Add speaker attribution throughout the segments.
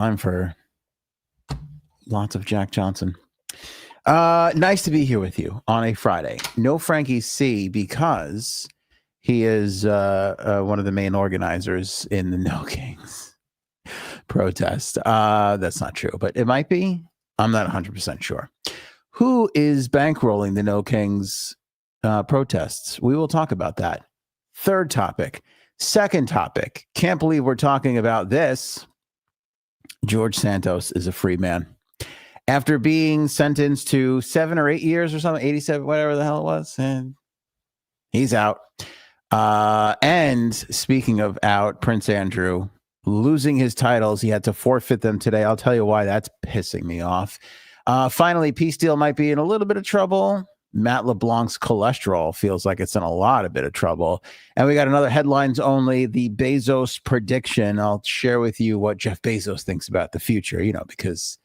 Speaker 1: Time for lots of Jack Johnson. Nice to be here with you on a Friday. No Frankie C because he is one of the main organizers in the No Kings protest. That's not true, but it might be. I'm not 100% sure. Who is bankrolling the No Kings protests? We will talk about that. Third topic. Second topic. Can't believe we're talking about this. George Santos is a free man. After being sentenced to 7 or 8 years or something, 87, whatever the hell it was, and he's out. And speaking of out, Prince Andrew losing his titles, he had to forfeit them today. I'll tell you why that's pissing me off. Finally, Peace Deal might be in a little bit of trouble. Matt LeBlanc's cholesterol feels like it's in a lot of bit of trouble. And we got another headlines only, the Bezos prediction. I'll share with you what Jeff Bezos thinks about the future, because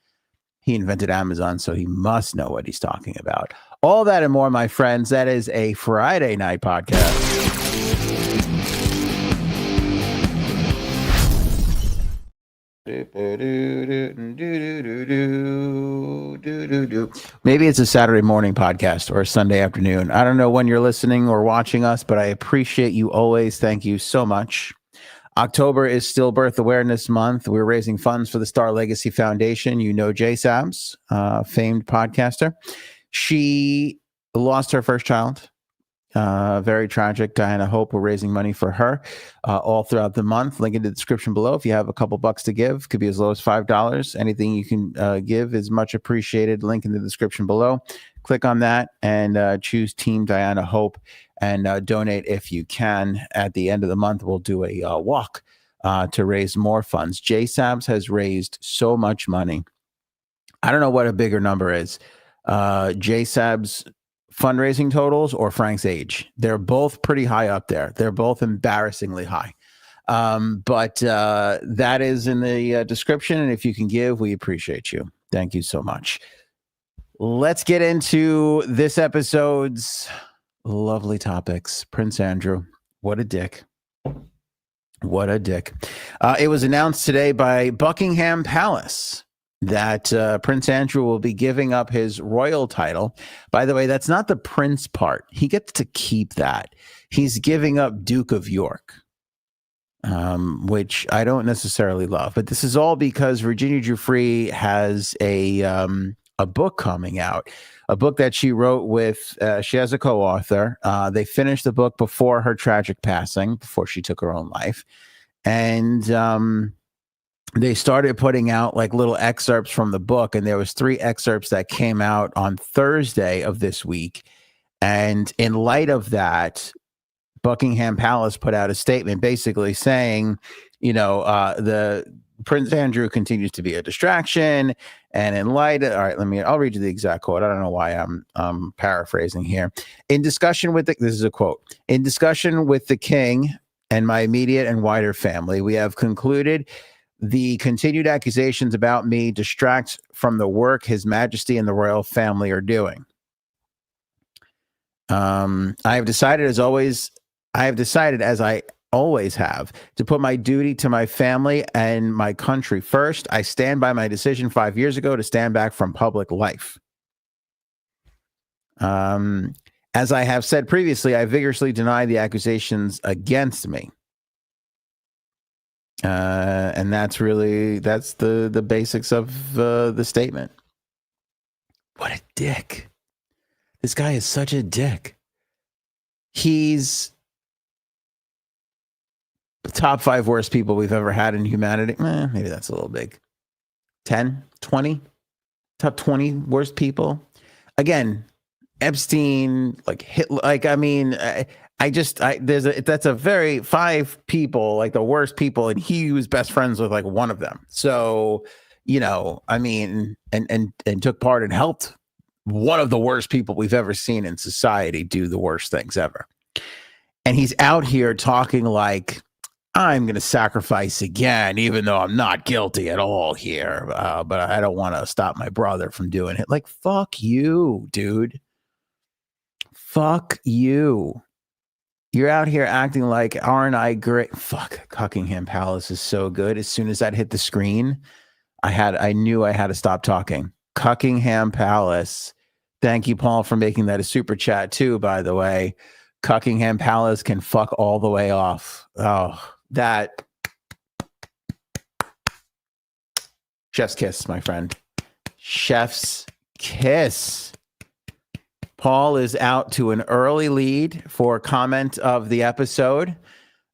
Speaker 1: he invented Amazon, so he must know what he's talking about. All that and more, my friends. That is a Friday night podcast. Maybe it's a Saturday morning podcast or a Sunday afternoon. I don't know when you're listening or watching us, but I appreciate you always. Thank you so much. October is Stillbirth Awareness Month. We're raising funds for the Star Legacy Foundation. Jay Sabs, famed podcaster. She lost her first child. Very tragic. Diana Hope, we're raising money for her all throughout the month. Link in the description below. If you have a couple bucks to give, could be as low as $5. Anything you can give is much appreciated. Link in the description below. Click on that and choose Team Diana Hope and donate if you can. At the end of the month, we'll do a walk to raise more funds. Jay Sabs has raised so much money. I don't know what a bigger number is. Jay Sabs' fundraising totals or Frank's age. They're both pretty high up there. They're both embarrassingly high. But that is in the description. And if you can give, we appreciate you. Thank you so much. Let's get into this episode's lovely topics. Prince Andrew, what a dick. What a dick. It was announced today by Buckingham Palace that Prince Andrew will be giving up his royal title. By the way, that's not the prince part. He gets to keep that. He's giving up Duke of York, which I don't necessarily love. But this is all because Virginia Giuffre has a book coming out, a book that she wrote with, she has a co-author. They finished the book before her tragic passing, before she took her own life. And they started putting out like little excerpts from the book. And there was 3 excerpts that came out on Thursday of this week. And in light of that, Buckingham Palace put out a statement basically saying, the Prince Andrew continues to be a distraction. And in light of, all right, I'll read you the exact quote. I don't know why I'm paraphrasing here. In discussion with this is a quote. In discussion with the king and my immediate and wider family, we have concluded the continued accusations about me distract from the work His Majesty and the royal family are doing. I have decided, as I always have, to put my duty to my family and my country first. I stand by my decision 5 years ago to stand back from public life. As I have said previously, I vigorously deny the accusations against me. And that's the basics of the statement. What a dick. This guy is such a dick. He's the top 5 worst people we've ever had in humanity. Maybe that's a little big. 10, 20, top 20 worst people. Again, Epstein, like Hitler, that's a very 5 people, like the worst people, and he was best friends with like one of them. So, and took part and helped one of the worst people we've ever seen in society do the worst things ever. And he's out here talking like, I'm going to sacrifice again, even though I'm not guilty at all here. But I don't want to stop my brother from doing it. Like, fuck you, dude. Fuck you. You're out here acting like, aren't I great? Fuck, Buckingham Palace is so good. As soon as that hit the screen, I knew I had to stop talking. Cuckingham Palace. Thank you, Paul, for making that a super chat too, by the way. Cuckingham Palace can fuck all the way off. Oh, that chef's kiss, my friend. Chef's kiss. Paul is out to an early lead for comment of the episode.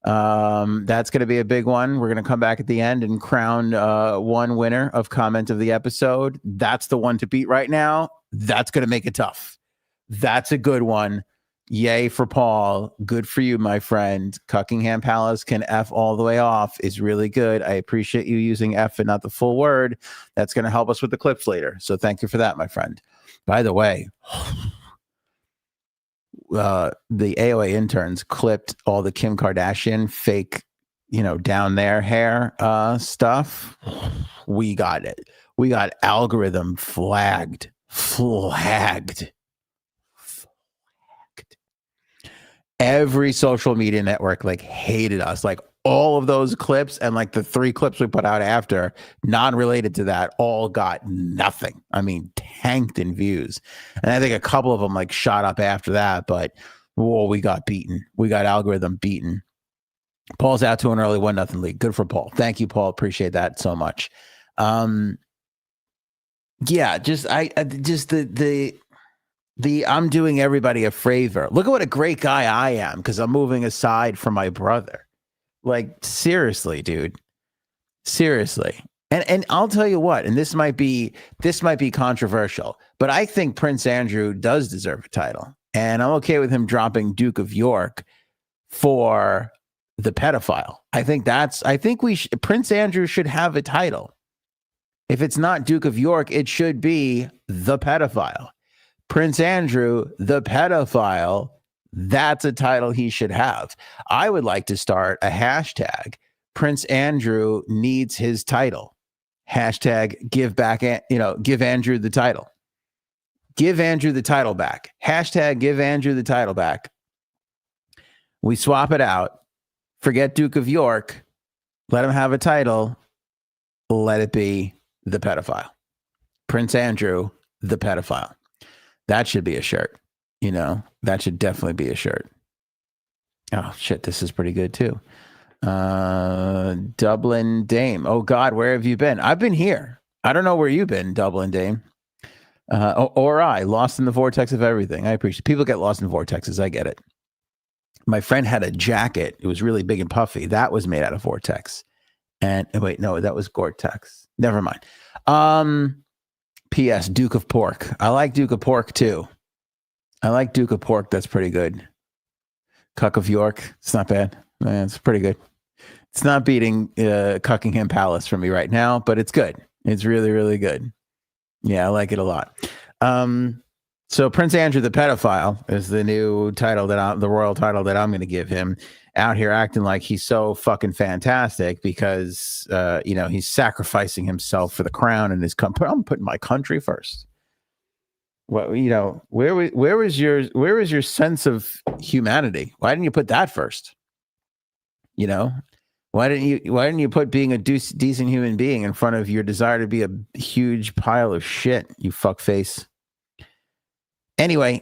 Speaker 1: That's going to be a big one. We're going to come back at the end and crown one winner of comment of the episode. That's the one to beat right now. That's going to make it tough. That's a good one. Yay for Paul. Good for you, my friend. Cuckingham Palace can F all the way off is really good. I appreciate you using F and not the full word. That's going to help us with the clips later. So thank you for that, my friend. By the way, the AOA interns clipped all the Kim Kardashian fake, down there hair stuff. We got it. We got algorithm flagged. Every social media network hated us. All of those clips and the 3 clips we put out after, non-related to that, all got nothing. I mean, tanked in views. And I think a couple of them shot up after that, but we got beaten. We got algorithm beaten. Paul's out to an early 1-0 lead. Good for Paul. Thank you, Paul. Appreciate that so much. Yeah, the I'm doing everybody a favor. Look at what a great guy I am because I'm moving aside from my brother. Seriously, dude. Seriously. And I'll tell you what, and this might be controversial, but I think Prince Andrew does deserve a title. And I'm okay with him dropping Duke of York for the pedophile. I think Prince Andrew should have a title. If it's not Duke of York, it should be the pedophile. Prince Andrew, the pedophile, that's a title he should have. I would like to start a hashtag. Prince Andrew needs his title. Hashtag give Andrew the title. Give Andrew the title back. Hashtag give Andrew the title back. We swap it out. Forget Duke of York. Let him have a title. Let it be the pedophile. Prince Andrew, the pedophile. That should be a shirt. That should definitely be a shirt. Oh, shit. This is pretty good, too. Dublin Dame. Oh, God, where have you been? I've been here. I don't know where you've been, Dublin Dame. Or I, lost in the vortex of everything. I appreciate it. People get lost in vortexes. I get it. My friend had a jacket. It was really big and puffy. That was made out of vortex. And wait, no, that was Gore-Tex. Never mind. P.S. Duke of Pork. I like Duke of Pork, too. I like Duke of Pork. That's pretty good. Cuck of York. It's not bad. It's pretty good. It's not beating Cuckingham Palace for me right now, but it's good. It's really, really good. Yeah, I like it a lot. So Prince Andrew the pedophile is the new title the royal title that I'm going to give him. Out here acting like he's so fucking fantastic because he's sacrificing himself for the crown and his country. I'm putting my country first. Well, where was your sense of humanity? Why didn't you put that first? Why didn't you put being a decent human being in front of your desire to be a huge pile of shit, you fuckface? Anyway,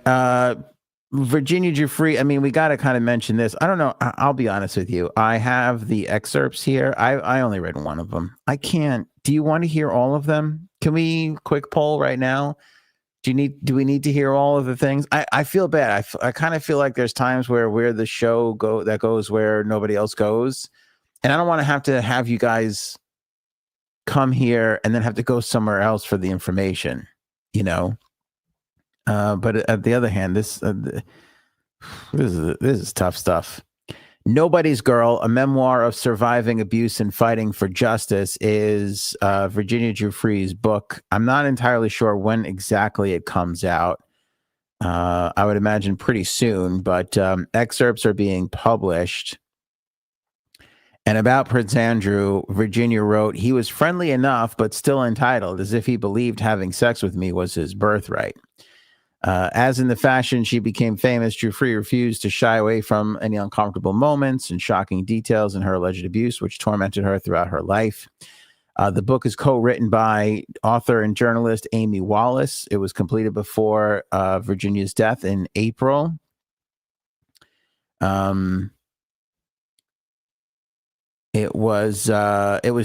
Speaker 1: Virginia Giuffre, I mean, we got to kind of mention this. I don't know. I'll be honest with you. I have the excerpts here. I only read one of them. I can't. Do you want to hear all of them? Can we quick poll right now? Do we need to hear all of the things? I feel bad. I kind of feel like there's times where the show goes where nobody else goes. And I don't want to have you guys come here and then have to go somewhere else for the information, But at the other hand, this is tough stuff. Nobody's Girl, a memoir of surviving abuse and fighting for justice, is Virginia Giuffre's book. I'm not entirely sure when exactly it comes out. I would imagine pretty soon, but excerpts are being published. And about Prince Andrew, Virginia wrote, "He was friendly enough, but still entitled, as if he believed having sex with me was his birthright." As in the fashion she became famous, Giuffre refused to shy away from any uncomfortable moments and shocking details in her alleged abuse, which tormented her throughout her life. The book is co-written by author and journalist Amy Wallace. It was completed before Virginia's death in April. It was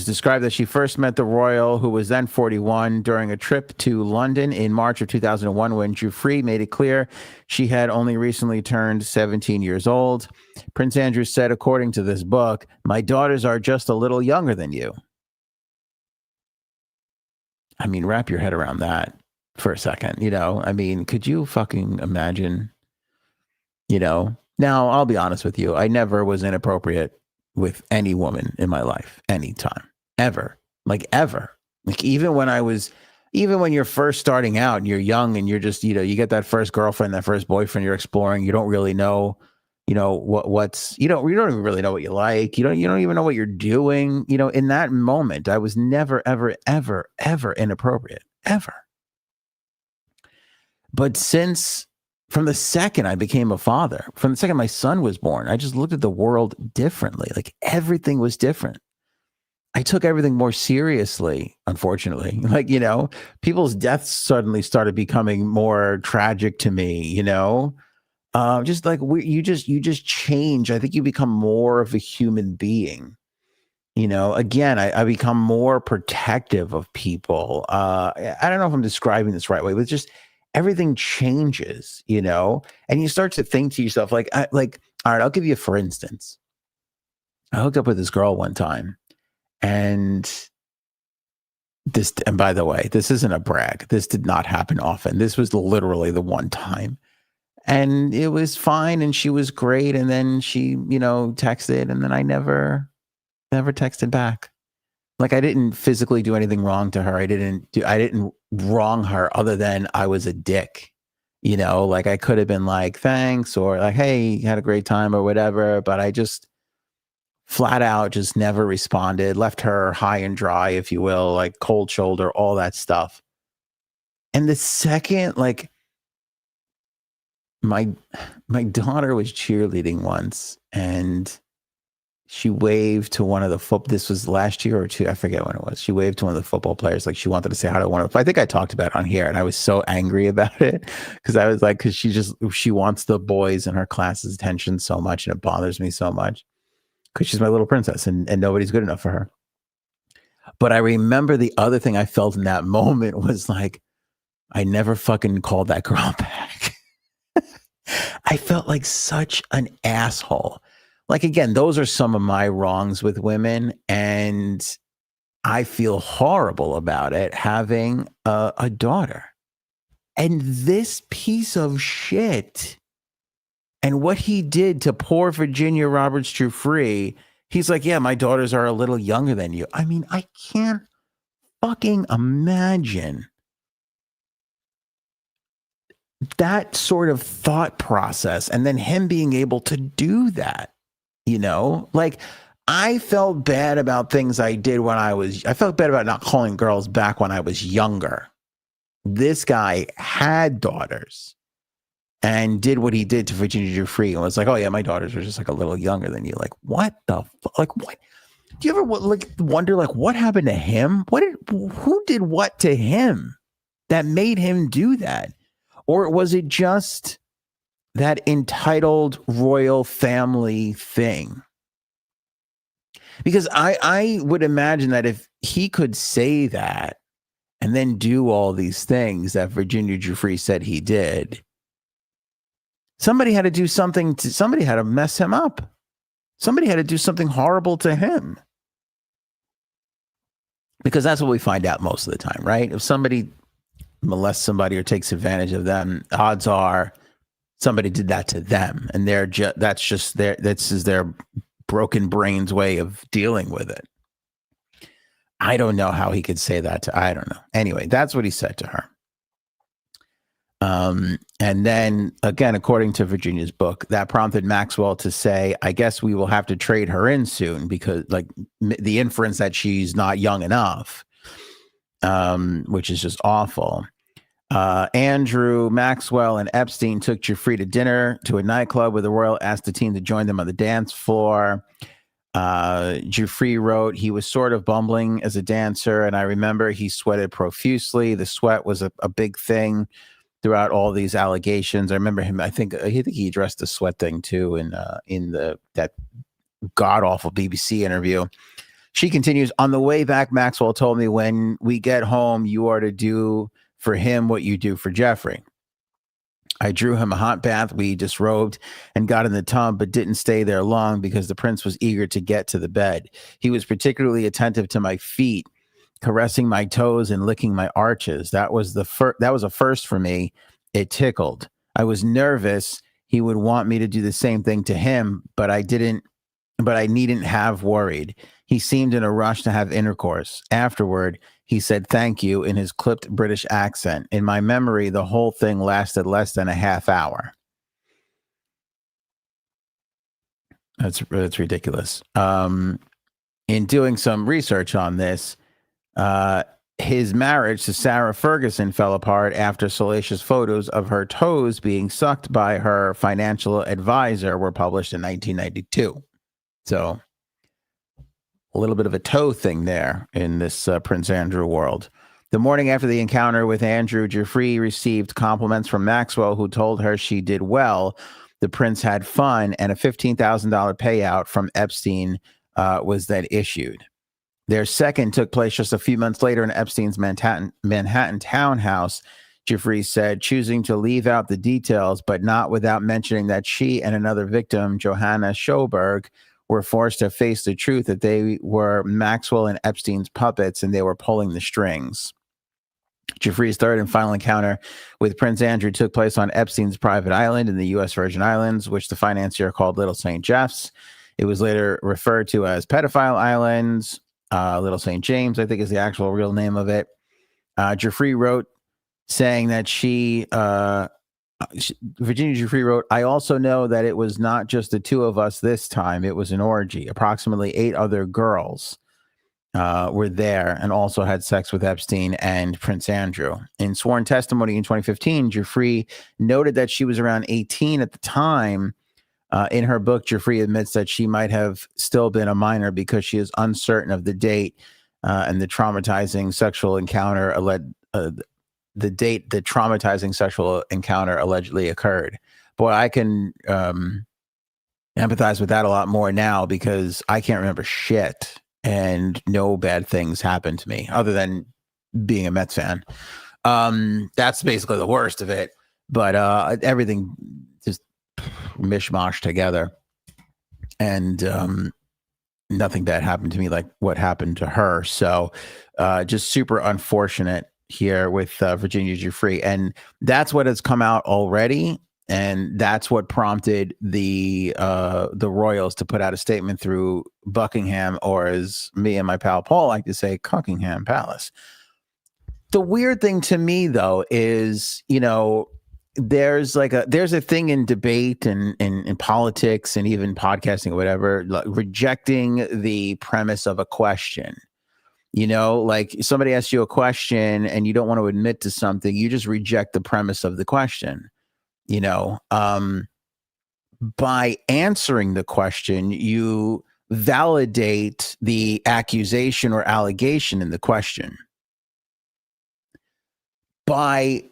Speaker 1: described that she first met the royal, who was then 41, during a trip to London in March of 2001, when Giuffre made it clear she had only recently turned 17 years old. Prince Andrew said, according to this book, "My daughters are just a little younger than you." I mean, wrap your head around that for a second. I mean, could you fucking imagine? Now, I'll be honest with you. I never was inappropriate with any woman in my life, anytime, ever, ever. Even when you're first starting out and you're young and you're just, you get that first girlfriend, that first boyfriend, you're exploring, you don't really know, you don't even really know what you like. You don't even know what you're doing. In that moment, I was never, ever, ever, ever inappropriate, ever. But from the second I became a father, from the second my son was born, I just looked at the world differently. Everything was different. I took everything more seriously, unfortunately. People's deaths suddenly started becoming more tragic to me, you just change. I think you become more of a human being. Again, I become more protective of people. I don't know if I'm describing this right way, but just everything changes, and you start to think to yourself, all right, I'll give you, for instance, I hooked up with this girl one time, and by the way, this isn't a brag. This did not happen often. This was literally the one time. And it was fine, and she was great. And then she, texted, and then I never texted back. I didn't physically do anything wrong to her. I didn't wrong her other than I was a dick. I could have been thanks, or hey, had a great time or whatever. But I just flat out just never responded, left her high and dry, if you will, cold shoulder, all that stuff. And the second, my daughter was cheerleading once, and she waved to one of the this was last year or two, I forget when it was. She waved to one of the football players, she wanted to say hi to one of. I think I talked about it on here, and I was so angry about it because I was because she wants the boys in her class's attention so much, and it bothers me so much because she's my little princess, and nobody's good enough for her. But I remember the other thing I felt in that moment was I never fucking called that girl back. I felt like such an asshole. Again, those are some of my wrongs with women, and I feel horrible about it, having a daughter. And this piece of shit, and what he did to poor Virginia Roberts Giuffre, he's yeah, my daughters are a little younger than you. I mean, I can't fucking imagine that sort of thought process, and then him being able to do that. I felt bad about things I did I felt bad about not calling girls back when I was younger. This guy had daughters and did what he did to Virginia Giuffre and was oh yeah, my daughters are just a little younger than you. What the fuck? What? Do you ever wonder what happened to him? Who did what to him that made him do that? Or was it just that entitled royal family thing? Because I would imagine that if he could say that and then do all these things that Virginia Giuffre said he did, somebody had to do something somebody had to mess him up. Somebody had to do something horrible to him. Because that's what we find out most of the time, right? If somebody molests somebody or takes advantage of them, odds are somebody did that to them, and that's their broken brain's way of dealing with it. I don't know how he could say that I don't know. Anyway, that's what he said to her. And then again, according to Virginia's book, that prompted Maxwell to say, I guess we will have to trade her in soon, because the inference that she's not young enough, which is just awful. Andrew, Maxwell, and Epstein took Giuffre to dinner to a nightclub where the royal asked the team to join them on the dance floor. Giuffre wrote, he was sort of bumbling as a dancer, and I remember he sweated profusely. The sweat was a big thing throughout all these allegations. I remember him. I think he addressed the sweat thing too in that god awful BBC interview. She continues, on the way back, Maxwell told me, when we get home, you are to do for him what you do for Jeffrey. I drew him a hot bath. We disrobed and got in the tub, but didn't stay there long because the prince was eager to get to the bed. He was particularly attentive to my feet, caressing my toes and licking my arches. That was a first for me. It tickled. I was nervous. He would want me to do the same thing to him, but I needn't have worried. He seemed in a rush to have intercourse. Afterward, he said thank you in his clipped British accent. In my memory, the whole thing lasted less than a half hour. That's ridiculous. In doing some research on this, his marriage to Sarah Ferguson fell apart after salacious photos of her toes being sucked by her financial advisor were published in 1992. So a little bit of a toe thing there in this Prince Andrew world. The morning after the encounter with Andrew, Giuffre received compliments from Maxwell, who told her she did well. The prince had fun, and a $15,000 payout from Epstein was then issued. Their second took place just a few months later in Epstein's Manhattan townhouse. Giuffre said, choosing to leave out the details, but not without mentioning that she and another victim, Johanna Schoberg, were forced to face the truth that they were Maxwell and Epstein's puppets and they were pulling the strings. Giuffre's third and final encounter with Prince Andrew took place on Epstein's private island in the U.S. Virgin Islands, which the financier called Little St. Jeff's. It was later referred to as Pedophile Islands. Little St. James, I think, is the actual real name of it. Giuffre wrote, saying that Virginia Giuffre wrote, I also know that it was not just the two of us this time. It was an orgy. Approximately 8 other girls were there and also had sex with Epstein and Prince Andrew. In sworn testimony in 2015, Giuffre noted that she was around 18 at the time. In her book, Giuffre admits that she might have still been a minor because she is uncertain of the date and the traumatizing sexual encounter the date the traumatizing sexual encounter allegedly occurred. Boy, I can empathize with that a lot more now because I can't remember shit and no bad things happened to me other than being a Mets fan. That's basically the worst of it. But everything just mishmash together. And nothing bad happened to me like what happened to her. So just super unfortunate here with Virginia Giuffre, and that's what has come out already, and that's what prompted the royals to put out a statement through Buckingham, or as me and my pal Paul like to say, Cockingham Palace. The weird thing to me, though, is there's a thing in debate and in politics and even podcasting or whatever, like rejecting the premise of a question. Like somebody asks you a question and you don't want to admit to something, you just reject the premise of the question. By answering the question, you validate the accusation or allegation in the question. By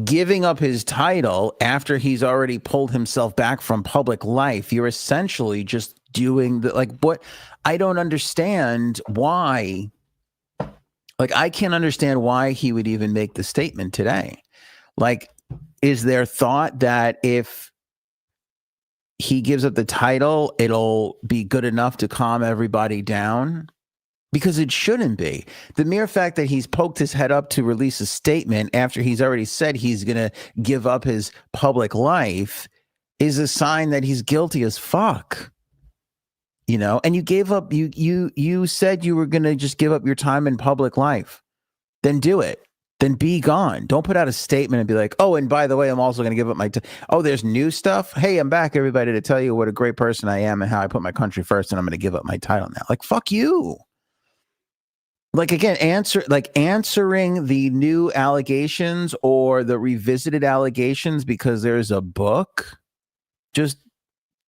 Speaker 1: giving up his title after he's already pulled himself back from public life, you're essentially just doing what I don't understand why. I can't understand why he would even make the statement today. Is there thought that if he gives up the title, it'll be good enough to calm everybody down? Because it shouldn't be. The mere fact that he's poked his head up to release a statement after he's already said he's going to give up his public life is a sign that he's guilty as fuck. And you gave up, you said you were going to just give up your time in public life. Then do it. Then be gone. Don't put out a statement and be like, oh, and by the way, I'm also going to give up my oh, there's new stuff. Hey, I'm back, everybody, to tell you what a great person I am and how I put my country first, and I'm going to give up my title now. Fuck you. Again, answering the new allegations or the revisited allegations because there's a book just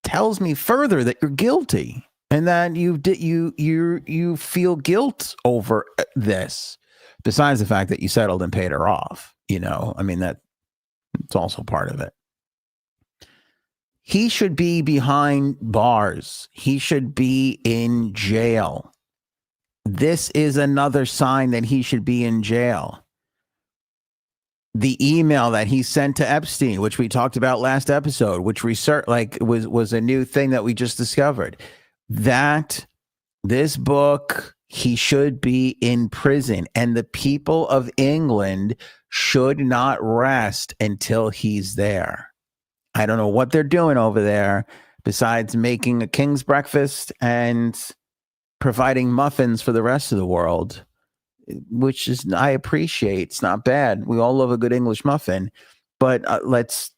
Speaker 1: tells me further that you're guilty. and that you feel guilt over this, besides the fact that you settled and paid her off. I mean, that it's also part of it. He should be behind bars. He should be in jail. This is another sign that he should be in jail. The email that he sent to Epstein, which we talked about last episode, which was a new thing that we just discovered, that this book, he should be in prison, and the people of England should not rest until he's there. I don't know what they're doing over there besides making a king's breakfast and providing muffins for the rest of the world, which is, I appreciate. It's not bad. We all love a good English muffin, but let's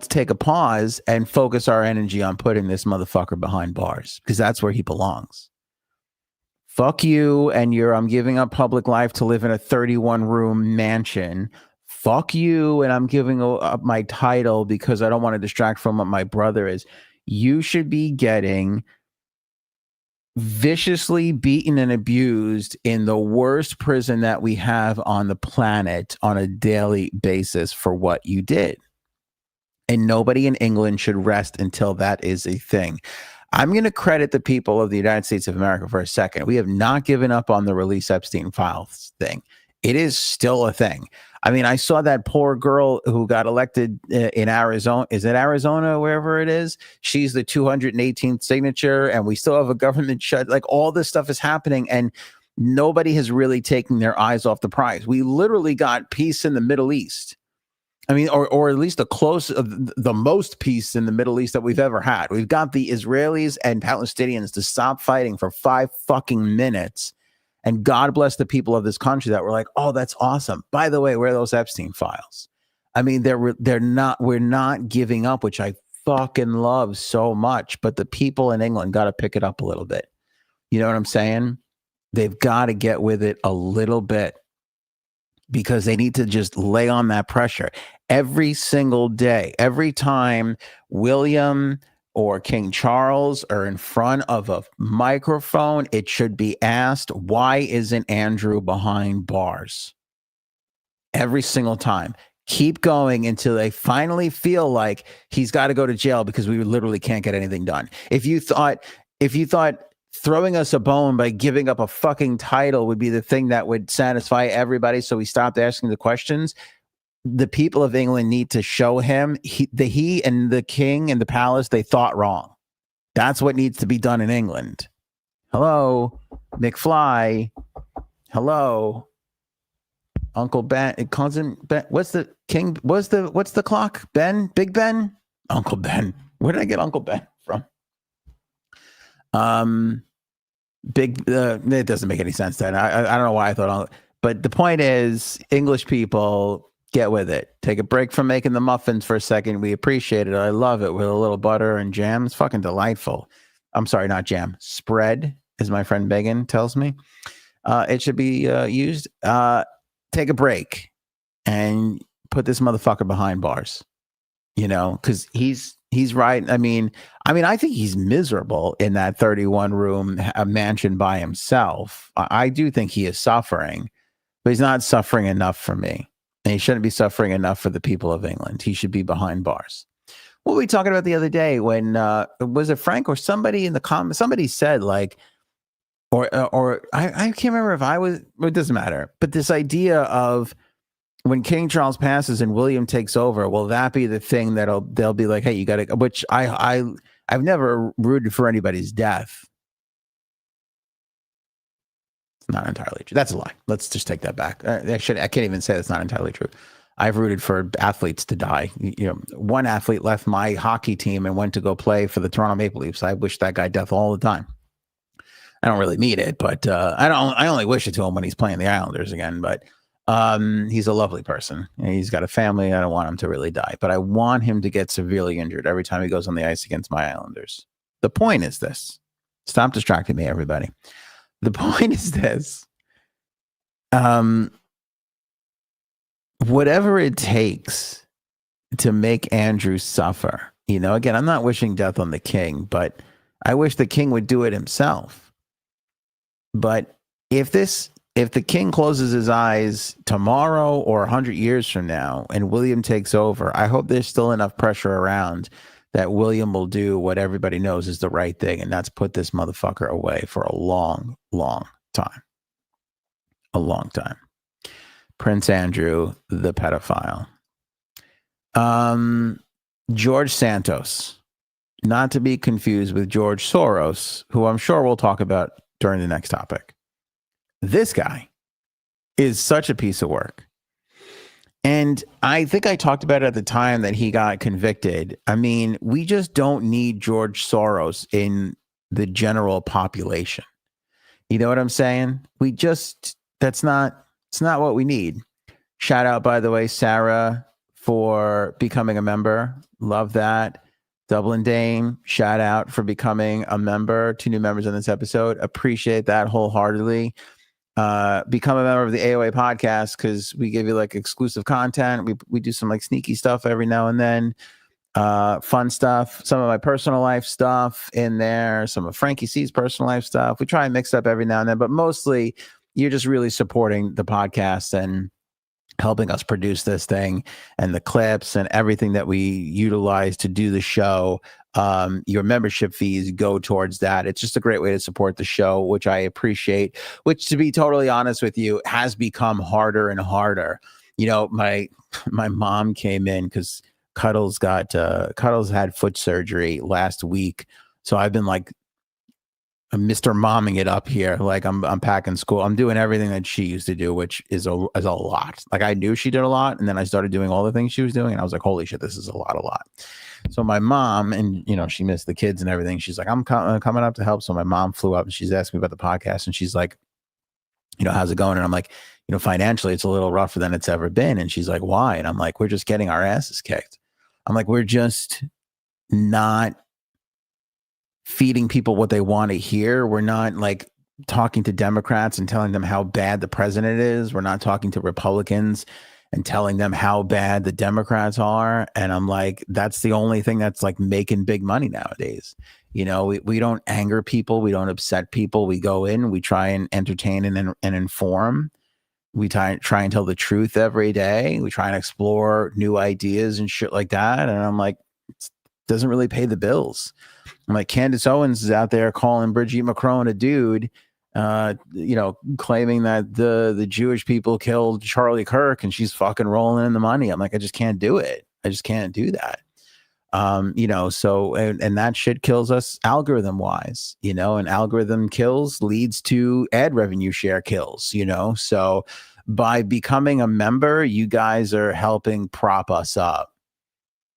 Speaker 1: take a pause and focus our energy on putting this motherfucker behind bars, because that's where he belongs. Fuck you and I'm giving up public life to live in a 31-room mansion. Fuck you, and I'm giving up my title because I don't want to distract from what my brother is. You should be getting viciously beaten and abused in the worst prison that we have on the planet on a daily basis for what you did. And nobody in England should rest until that is a thing. I'm going to credit the people of the United States of America for a second. We have not given up on the release Epstein files thing. It is still a thing. I mean, I saw that poor girl who got elected in Arizona. Is it Arizona, wherever it is? She's the 218th signature, and we still have a government shut. Like, all this stuff is happening, and nobody has really taken their eyes off the prize. We literally got peace in the Middle East. I mean, or at least the most peace in the Middle East that we've ever had. We've got the Israelis and Palestinians to stop fighting for 5 fucking minutes. And God bless the people of this country that were like, oh, that's awesome. By the way, where are those Epstein files? I mean, we're not giving up, which I fucking love so much. But the people in England got to pick it up a little bit. You know what I'm saying? They've got to get with it a little bit, because they need to just lay on that pressure every single day. Every time William or King Charles are in front of a microphone, it should be asked, why isn't Andrew behind bars? Every single time. Keep going until they finally feel like he's got to go to jail, because we literally can't get anything done. If you thought throwing us a bone by giving up a fucking title would be the thing that would satisfy everybody, so we stopped asking the questions, the people of England need to show him he and the king and the palace, they thought wrong. That's what needs to be done in England. Hello, McFly. Hello, Uncle Ben, cousin Ben. What's the king? What's the clock? Ben, Big Ben, Uncle Ben. Where did I get Uncle Ben from? It doesn't make any sense then. I don't know why I thought, but the point is, English people, get with it. Take a break from making the muffins for a second. We appreciate it. I love it with a little butter and jam. It's fucking delightful. I'm sorry, not jam. Spread, as my friend Megan tells me. It should be used. Take a break and put this motherfucker behind bars. Because he's right. I mean, I think he's miserable in that 31-room mansion by himself. I do think he is suffering, but he's not suffering enough for me. And he shouldn't be suffering enough for the people of England. He should be behind bars. What were we talking about the other day when, was it Frank or somebody in the comments? Somebody said I can't remember if I was, it doesn't matter. But this idea of when King Charles passes and William takes over, will that be the thing they'll be like, hey, you got to, which I've never rooted for anybody's death. It's not entirely true. That's a lie. Let's just take that back. I can't even say that's not entirely true. I've rooted for athletes to die. One athlete left my hockey team and went to go play for the Toronto Maple Leafs. I wish that guy death all the time. I don't really mean it, but I only wish it to him when he's playing the Islanders again. But he's a lovely person. He's got a family. I don't want him to really die, but I want him to get severely injured every time he goes on the ice against my Islanders. The point is this. Stop distracting me, everybody. The point is this. Whatever it takes to make Andrew suffer, again, I'm not wishing death on the king, but I wish the king would do it himself. But if the king closes his eyes tomorrow or 100 years from now and William takes over, I hope there's still enough pressure around that William will do what everybody knows is the right thing, and that's put this motherfucker away for a long, long time. A long time. Prince Andrew, the pedophile. George Santos, not to be confused with George Soros, who I'm sure we'll talk about during the next topic. This guy is such a piece of work. And I think I talked about it at the time that he got convicted. I mean, we just don't need George Soros in the general population. You know what I'm saying? It's not what we need. Shout out, by the way, Sarah, for becoming a member. Love that. Dublin Dame, shout out for becoming a member. 2 new members on this episode. Appreciate that wholeheartedly. Become a member of the AOA podcast because we give you like exclusive content. We do some like sneaky stuff every now and then. Fun stuff. Some of my personal life stuff in there. Some of Frankie C's personal life stuff. We try and mix up every now and then, but mostly you're just really supporting the podcast and helping us produce this thing and the clips and everything that we utilize to do the show. Your membership fees go towards that. It's just a great way to support the show, which I appreciate, which, to be totally honest with you, has become harder and harder. You know, my mom came in because Cuddles had foot surgery last week. So I've been like Mr. Momming it up here. Like I'm packing school. I'm doing everything that she used to do, which is a lot. Like I knew she did a lot. And then I started doing all the things she was doing. And I was like, holy shit, this is a lot. So my mom, and you know, she missed the kids and everything. She's like, I'm coming up to help. So my mom flew up and she's asking me about the podcast. And she's like, you know, how's it going? And I'm like, you know, financially, it's a little rougher than it's ever been. And she's like, why? And I'm like, we're just getting our asses kicked. I'm like, we're just not feeding people what they want to hear. We're not like talking to Democrats and telling them how bad the president is. We're not talking to Republicans and telling them how bad the Democrats are. And I'm like, that's the only thing that's like making big money nowadays. You know, we don't anger people. We don't upset people. We go in, we try and entertain and inform. We try and tell the truth every day. We try and explore new ideas and shit like that. And I'm like, it doesn't really pay the bills. I'm like, Candace Owens is out there calling Brigitte Macron a dude, you know, claiming that the Jewish people killed Charlie Kirk and she's fucking rolling in the money. I'm like, I just can't do it. I just can't do that. You know, so, and that shit kills us algorithm wise, you know, and algorithm kills leads to ad revenue share kills, you know, so by becoming a member, you guys are helping prop us up.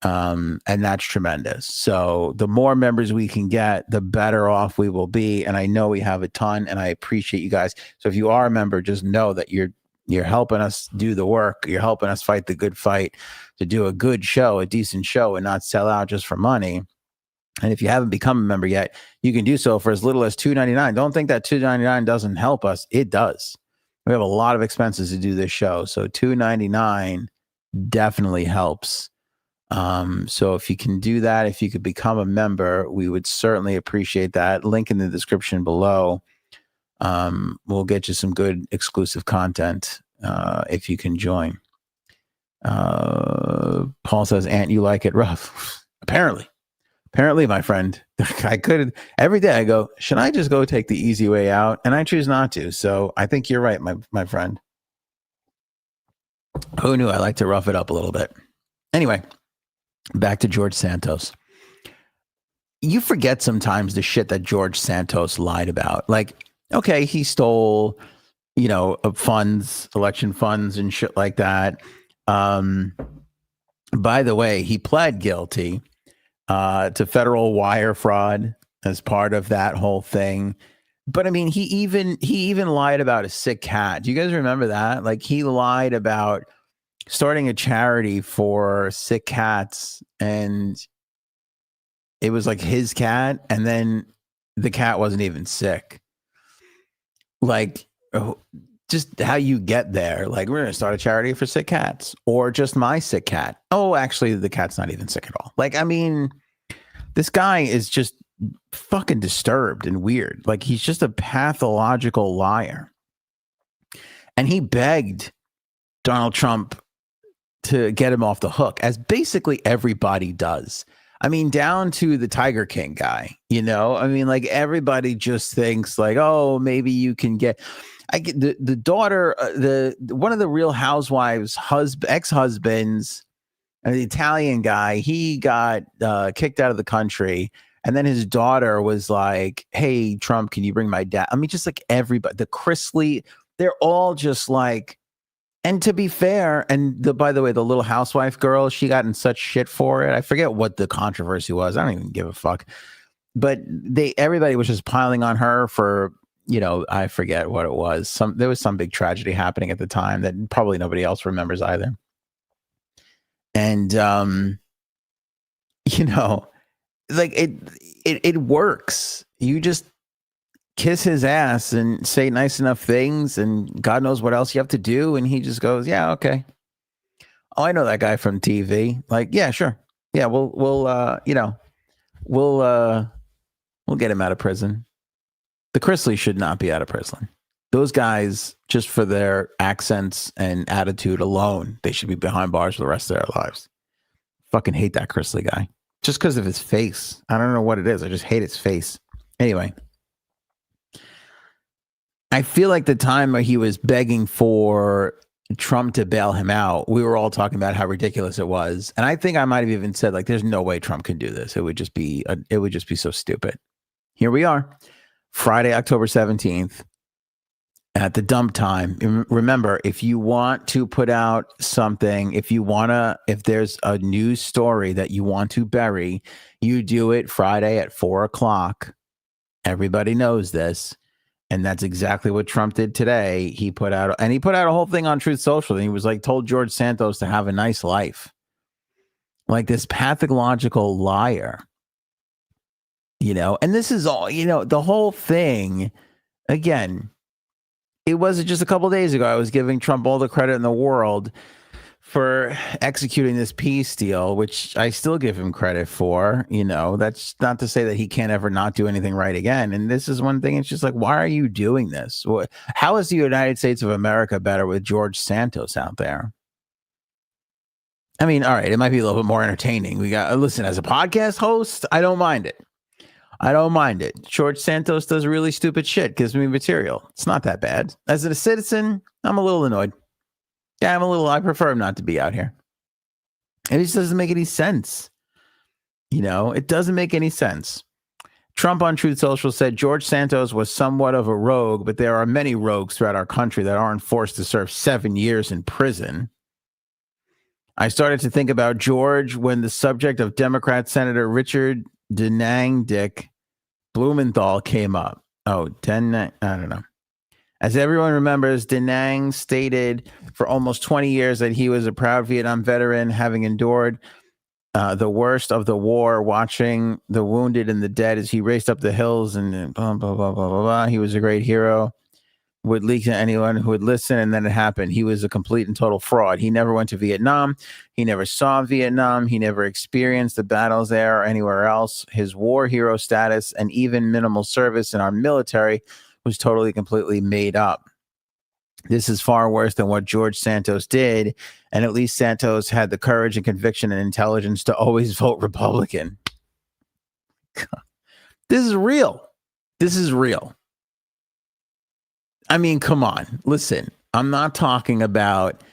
Speaker 1: And that's tremendous. So the more members we can get, the better off we will be. And I know we have a ton and I appreciate you guys. So if you are a member, just know that you're helping us do the work. You're helping us fight the good fight to do a good show, a decent show, and not sell out just for money. And if you haven't become a member yet, you can do so for as little as $2.99. Don't think that $2.99 doesn't help us. It does. We have a lot of expenses to do this show. So $2.99 definitely helps. So if you can do that, if you could become a member, we would certainly appreciate that. Link in the description below. We'll get you some good exclusive content if you can join. Paul says, Aunt, you like it rough. Apparently, my friend. I could every day I go, should I just go take the easy way out? And I choose not to. So I think you're right, my friend. Who knew I like to rough it up a little bit? Anyway, back to George Santos. You forget sometimes the shit that George Santos lied about. Like, okay, he stole, you know, funds, election funds and shit like that. By the way, he pled guilty to federal wire fraud as part of that whole thing. But I mean, he even lied about a sick cat. Do you guys remember that? Like, he lied about starting a charity for sick cats, and it was like his cat, and then the cat wasn't even sick. Like, just how you get there. Like, we're going to start a charity for sick cats, or just my sick cat. Oh, actually, the cat's not even sick at all. Like, I mean, this guy is just fucking disturbed and weird. Like, he's just a pathological liar. And he begged Donald Trump to get him off the hook, as basically everybody does. I mean, down to the Tiger King guy, you know? I mean, like, everybody just thinks like, oh, maybe you can get the daughter, one of the Real Housewives ex-husbands, the Italian guy, he got kicked out of the country. And then his daughter was like, hey, Trump, can you bring my dad? I mean, just like everybody, the Chrisley, they're all just like, and to be fair, and by the way, the Little Housewife girl, she got in such shit for it. I forget what the controversy was. I don't even give a fuck. But everybody was just piling on her for, you know, I forget what it was. There was some big tragedy happening at the time that probably nobody else remembers either. And, you know, like it works. You just kiss his ass and say nice enough things, and God knows what else you have to do. And he just goes, yeah, okay. Oh, I know that guy from TV. Like, yeah, sure. Yeah, we'll get him out of prison. The Chrisleys should not be out of prison. Those guys, just for their accents and attitude alone, they should be behind bars for the rest of their lives. Fucking hate that Chrisley guy. Just because of his face. I don't know what it is. I just hate his face. Anyway. I feel like the time where he was begging for Trump to bail him out, we were all talking about how ridiculous it was. And I think I might have even said, like, there's no way Trump could do this. It would just be so stupid. Here we are. Friday, October 17th. At the dump time. Remember, if you want to put out something, if there's a news story that you want to bury, you do it Friday at 4:00. Everybody knows this. And that's exactly what Trump did today. He put out a whole thing on Truth Social. And he was like, told George Santos to have a nice life. Like this pathological liar. You know, and this is all, you know, the whole thing, again, it wasn't just a couple of days ago. I was giving Trump all the credit in the world for executing this peace deal, which I still give him credit for. You know, that's not to say that he can't ever not do anything right again. And this is one thing. It's just like, why are you doing this? How is the United States of America better with George Santos out there? I mean, all right, it might be a little bit more entertaining. Listen, as a podcast host, I don't mind it. George Santos does really stupid shit, gives me material. It's not that bad. As a citizen, I'm a little annoyed. Yeah, I prefer him not to be out here. It just doesn't make any sense. You know, it doesn't make any sense. Trump on Truth Social said George Santos was somewhat of a rogue, but there are many rogues throughout our country that aren't forced to serve 7 years in prison. I started to think about George when the subject of Democrat Senator Richard Dick Blumenthal came up. I don't know. As everyone remembers, Denang stated for almost 20 years that he was a proud Vietnam veteran, having endured the worst of the war, watching the wounded and the dead as he raced up the hills and blah, blah, blah, blah, blah, blah. He was a great hero. Would leak to anyone who would listen, and then it happened. He was a complete and total fraud. He never went to Vietnam. He never saw Vietnam. He never experienced the battles there or anywhere else. His war hero status and even minimal service in our military was totally, completely made up. This is far worse than what George Santos did, and at least Santos had the courage and conviction and intelligence to always vote Republican. This is real. I mean, come on. Listen, I'm not talking about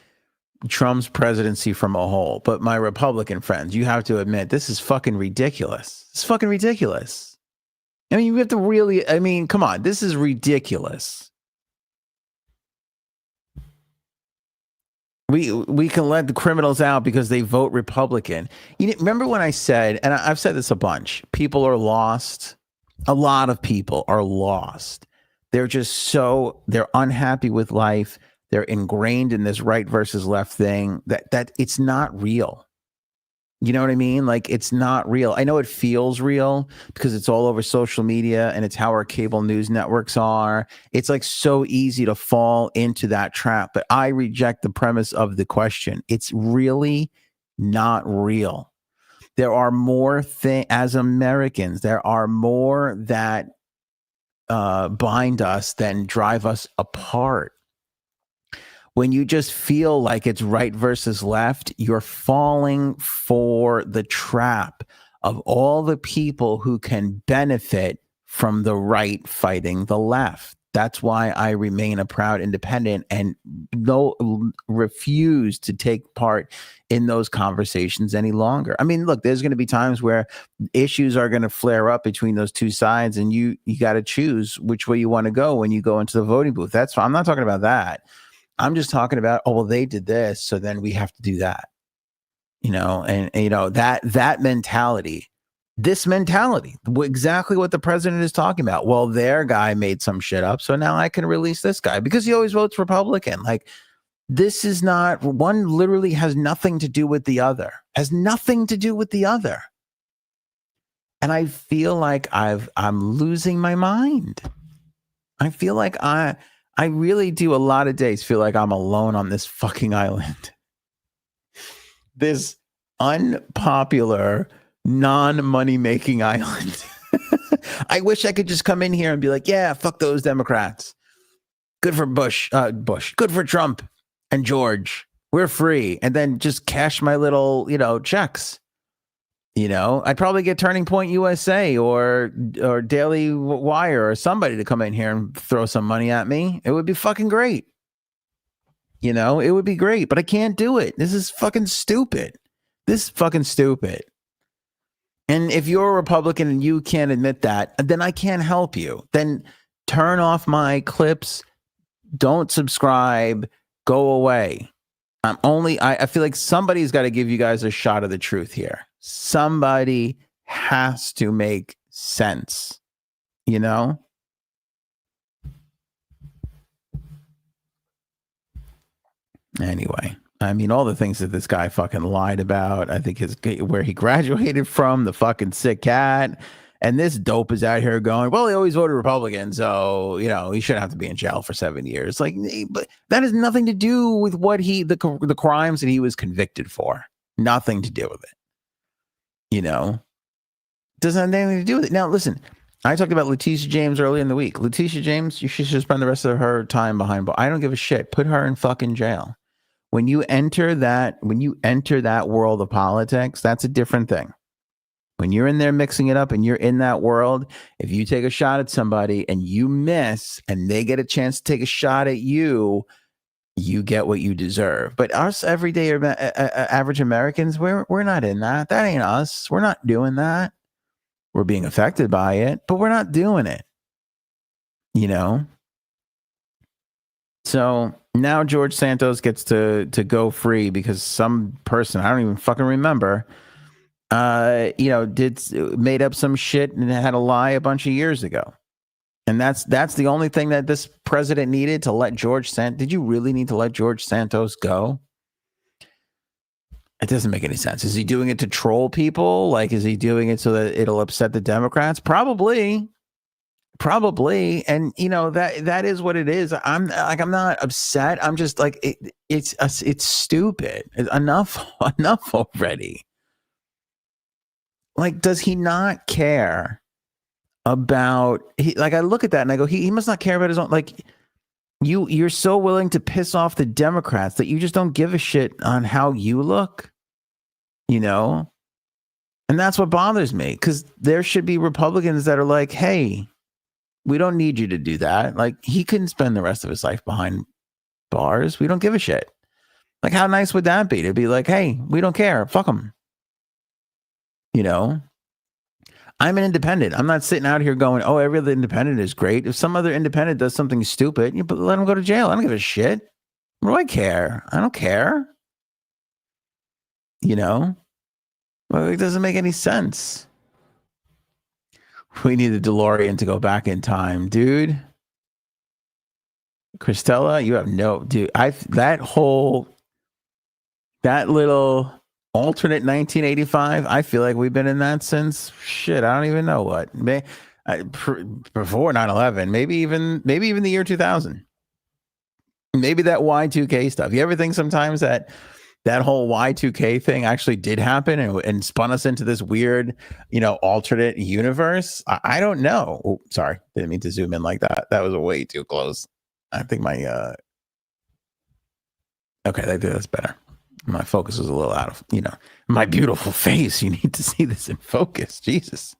Speaker 1: Trump's presidency from a whole, but my Republican friends, you have to admit, this is fucking ridiculous. It's fucking ridiculous. I mean, you have to really, come on. This is ridiculous. We can let the criminals out because they vote Republican. Remember when I said, and I've said this a bunch, people are lost. A lot of people are lost. They're they're unhappy with life. They're ingrained in this right versus left thing that it's not real. You know what I mean? Like, it's not real. I know it feels real because it's all over social media and it's how our cable news networks are. It's like so easy to fall into that trap, but I reject the premise of the question. It's really not real. There are more things as Americans. There are more that bind us than drive us apart. When you just feel like it's right versus left, you're falling for the trap of all the people who can benefit from the right fighting the left. That's why I remain a proud independent and refuse to take part in those conversations any longer. I mean, look, there's going to be times where issues are going to flare up between those two sides, and you got to choose which way you want to go when you go into the voting booth. That's I'm not talking about that. I'm just talking about, oh, well, they did this, so then we have to do that. And that mentality, this mentality, exactly what the president is talking about. Well, their guy made some shit up, so now I can release this guy because he always votes Republican. Like, this is not, one literally has nothing to do with the other, And I feel like I'm losing my mind. I feel like I really do a lot of days feel like I'm alone on this fucking island. This unpopular, non-money making island. I wish I could just come in here and be like, yeah, fuck those Democrats. Good for Bush. Good for Trump and George. We're free. And then just cash my little, checks. I'd probably get Turning Point USA or Daily Wire or somebody to come in here and throw some money at me. It would be fucking great. It would be great, but I can't do it. This is fucking stupid. And if you're a Republican and you can't admit that, then I can't help you. Then turn off my clips. Don't subscribe. Go away. I feel like somebody's got to give you guys a shot of the truth here. Somebody has to make sense, Anyway, I mean, all the things that this guy fucking lied about, I think where he graduated from, the fucking sick cat, and this dope is out here going, well, he always voted Republican, so, he shouldn't have to be in jail for 7 years. Like, but that has nothing to do with what the crimes that he was convicted for. Nothing to do with it. Doesn't have anything to do with it. Now, listen, I talked about Letitia James earlier in the week. Letitia James, she should spend the rest of her time behind bars. I don't give a shit. Put her in fucking jail. When you enter that world of politics, that's a different thing. When you're in there mixing it up and you're in that world, if you take a shot at somebody and you miss and they get a chance to take a shot at you, you get what you deserve. But us everyday average Americans, we're not in that. That ain't us. We're not doing that. We're being affected by it, but we're not doing it. So now George Santos gets to go free because some person, I don't even fucking remember, made up some shit and had a lie a bunch of years ago. And that's the only thing that this president needed to let George Santos. Did you really need to let George Santos go? It doesn't make any sense. Is he doing it to troll people? Like, is he doing it so that it'll upset the Democrats? Probably. And that is what it is. I'm not upset. I'm just like, it's stupid. Enough already. Like, does he not care about, I look at that and I go, he must not care about his own, like, you're so willing to piss off the Democrats that you just don't give a shit on how you look, and that's what bothers me, because there should be Republicans that are like, hey, we don't need you to do that. Like, he couldn't spend the rest of his life behind bars. We don't give a shit. Like, how nice would that be to be like, hey, we don't care, fuck them. I'm an independent. I'm not sitting out here going, oh, every other independent is great. If some other independent does something stupid, let him go to jail. I don't give a shit. What do I care? I don't care. Well, it doesn't make any sense. We need a DeLorean to go back in time, dude. Christella, you have dude. That little alternate 1985, I feel like we've been in that since shit. I don't even know what. Before 9/11, maybe even the year 2000. Maybe that Y2K stuff. You ever think sometimes that that whole Y2K thing actually did happen and spun us into this weird, alternate universe. I don't know. Oh, sorry, didn't mean to zoom in like that. That was way too close. I think my okay, that's better. My focus was a little out of, my beautiful face. You need to see this in focus. Jesus.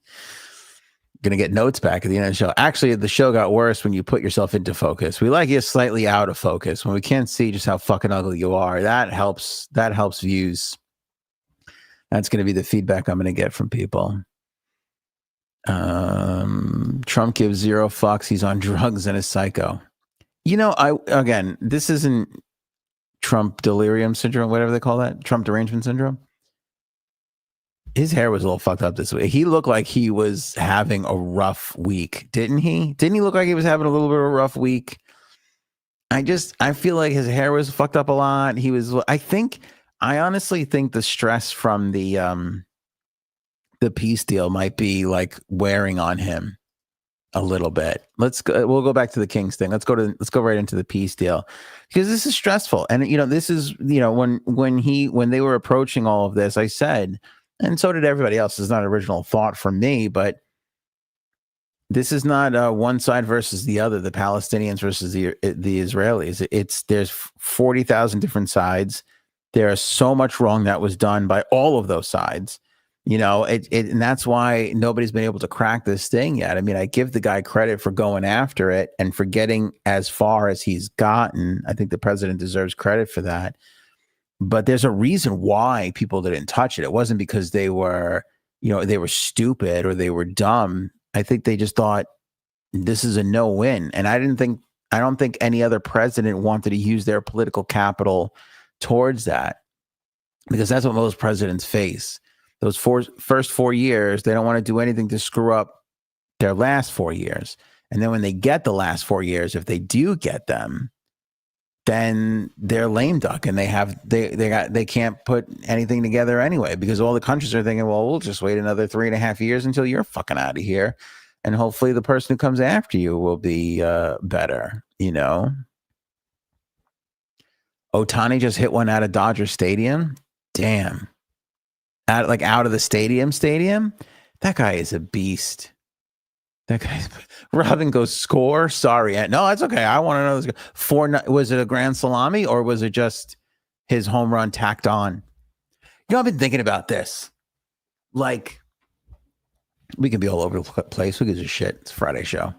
Speaker 1: Gonna get notes back at the end of the show. Actually, the show got worse when you put yourself into focus. We like you slightly out of focus when we can't see just how fucking ugly you are. That helps views. That's gonna be the feedback I'm gonna get from people. Trump gives zero fucks. He's on drugs and a psycho. This isn't Trump delirium syndrome, whatever they call that. Trump derangement syndrome. His hair was a little fucked up this week. He looked like he was having a rough week, didn't he? Didn't he look like he was having a little bit of a rough week? I feel like his hair was fucked up a lot. I honestly think the stress from the peace deal might be like wearing on him a little bit. We'll go back to the Kings thing. Let's go right into the peace deal, because this is stressful. And this is, when they were approaching all of this, I said, and so did everybody else. It's not an original thought from me, but this is not one side versus the other, the Palestinians versus the Israelis. There's 40,000 different sides. There's so much wrong that was done by all of those sides. And that's why nobody's been able to crack this thing yet. I mean, I give the guy credit for going after it and for getting as far as he's gotten. I think the president deserves credit for that. But there's a reason why people didn't touch it. It wasn't because they were stupid or they were dumb. I think they just thought this is a no-win. And I don't think any other president wanted to use their political capital towards that, because that's what most presidents face. Those first 4 years, they don't want to do anything to screw up their last 4 years. And then when they get the last 4 years, if they do get them, then they're lame duck, and they can't put anything together anyway, because all the countries are thinking, well, we'll just wait another 3.5 years until you're fucking out of here, and hopefully the person who comes after you will be better. Ohtani just hit one out of Dodger Stadium. Damn, out of the stadium. That guy is a beast. That guy, Robin goes, score. Sorry. No, that's okay. I want to know this. Was it a grand salami, or was it just his home run tacked on? I've been thinking about this. Like, we can be all over the place. Who gives a shit? It's a Friday show.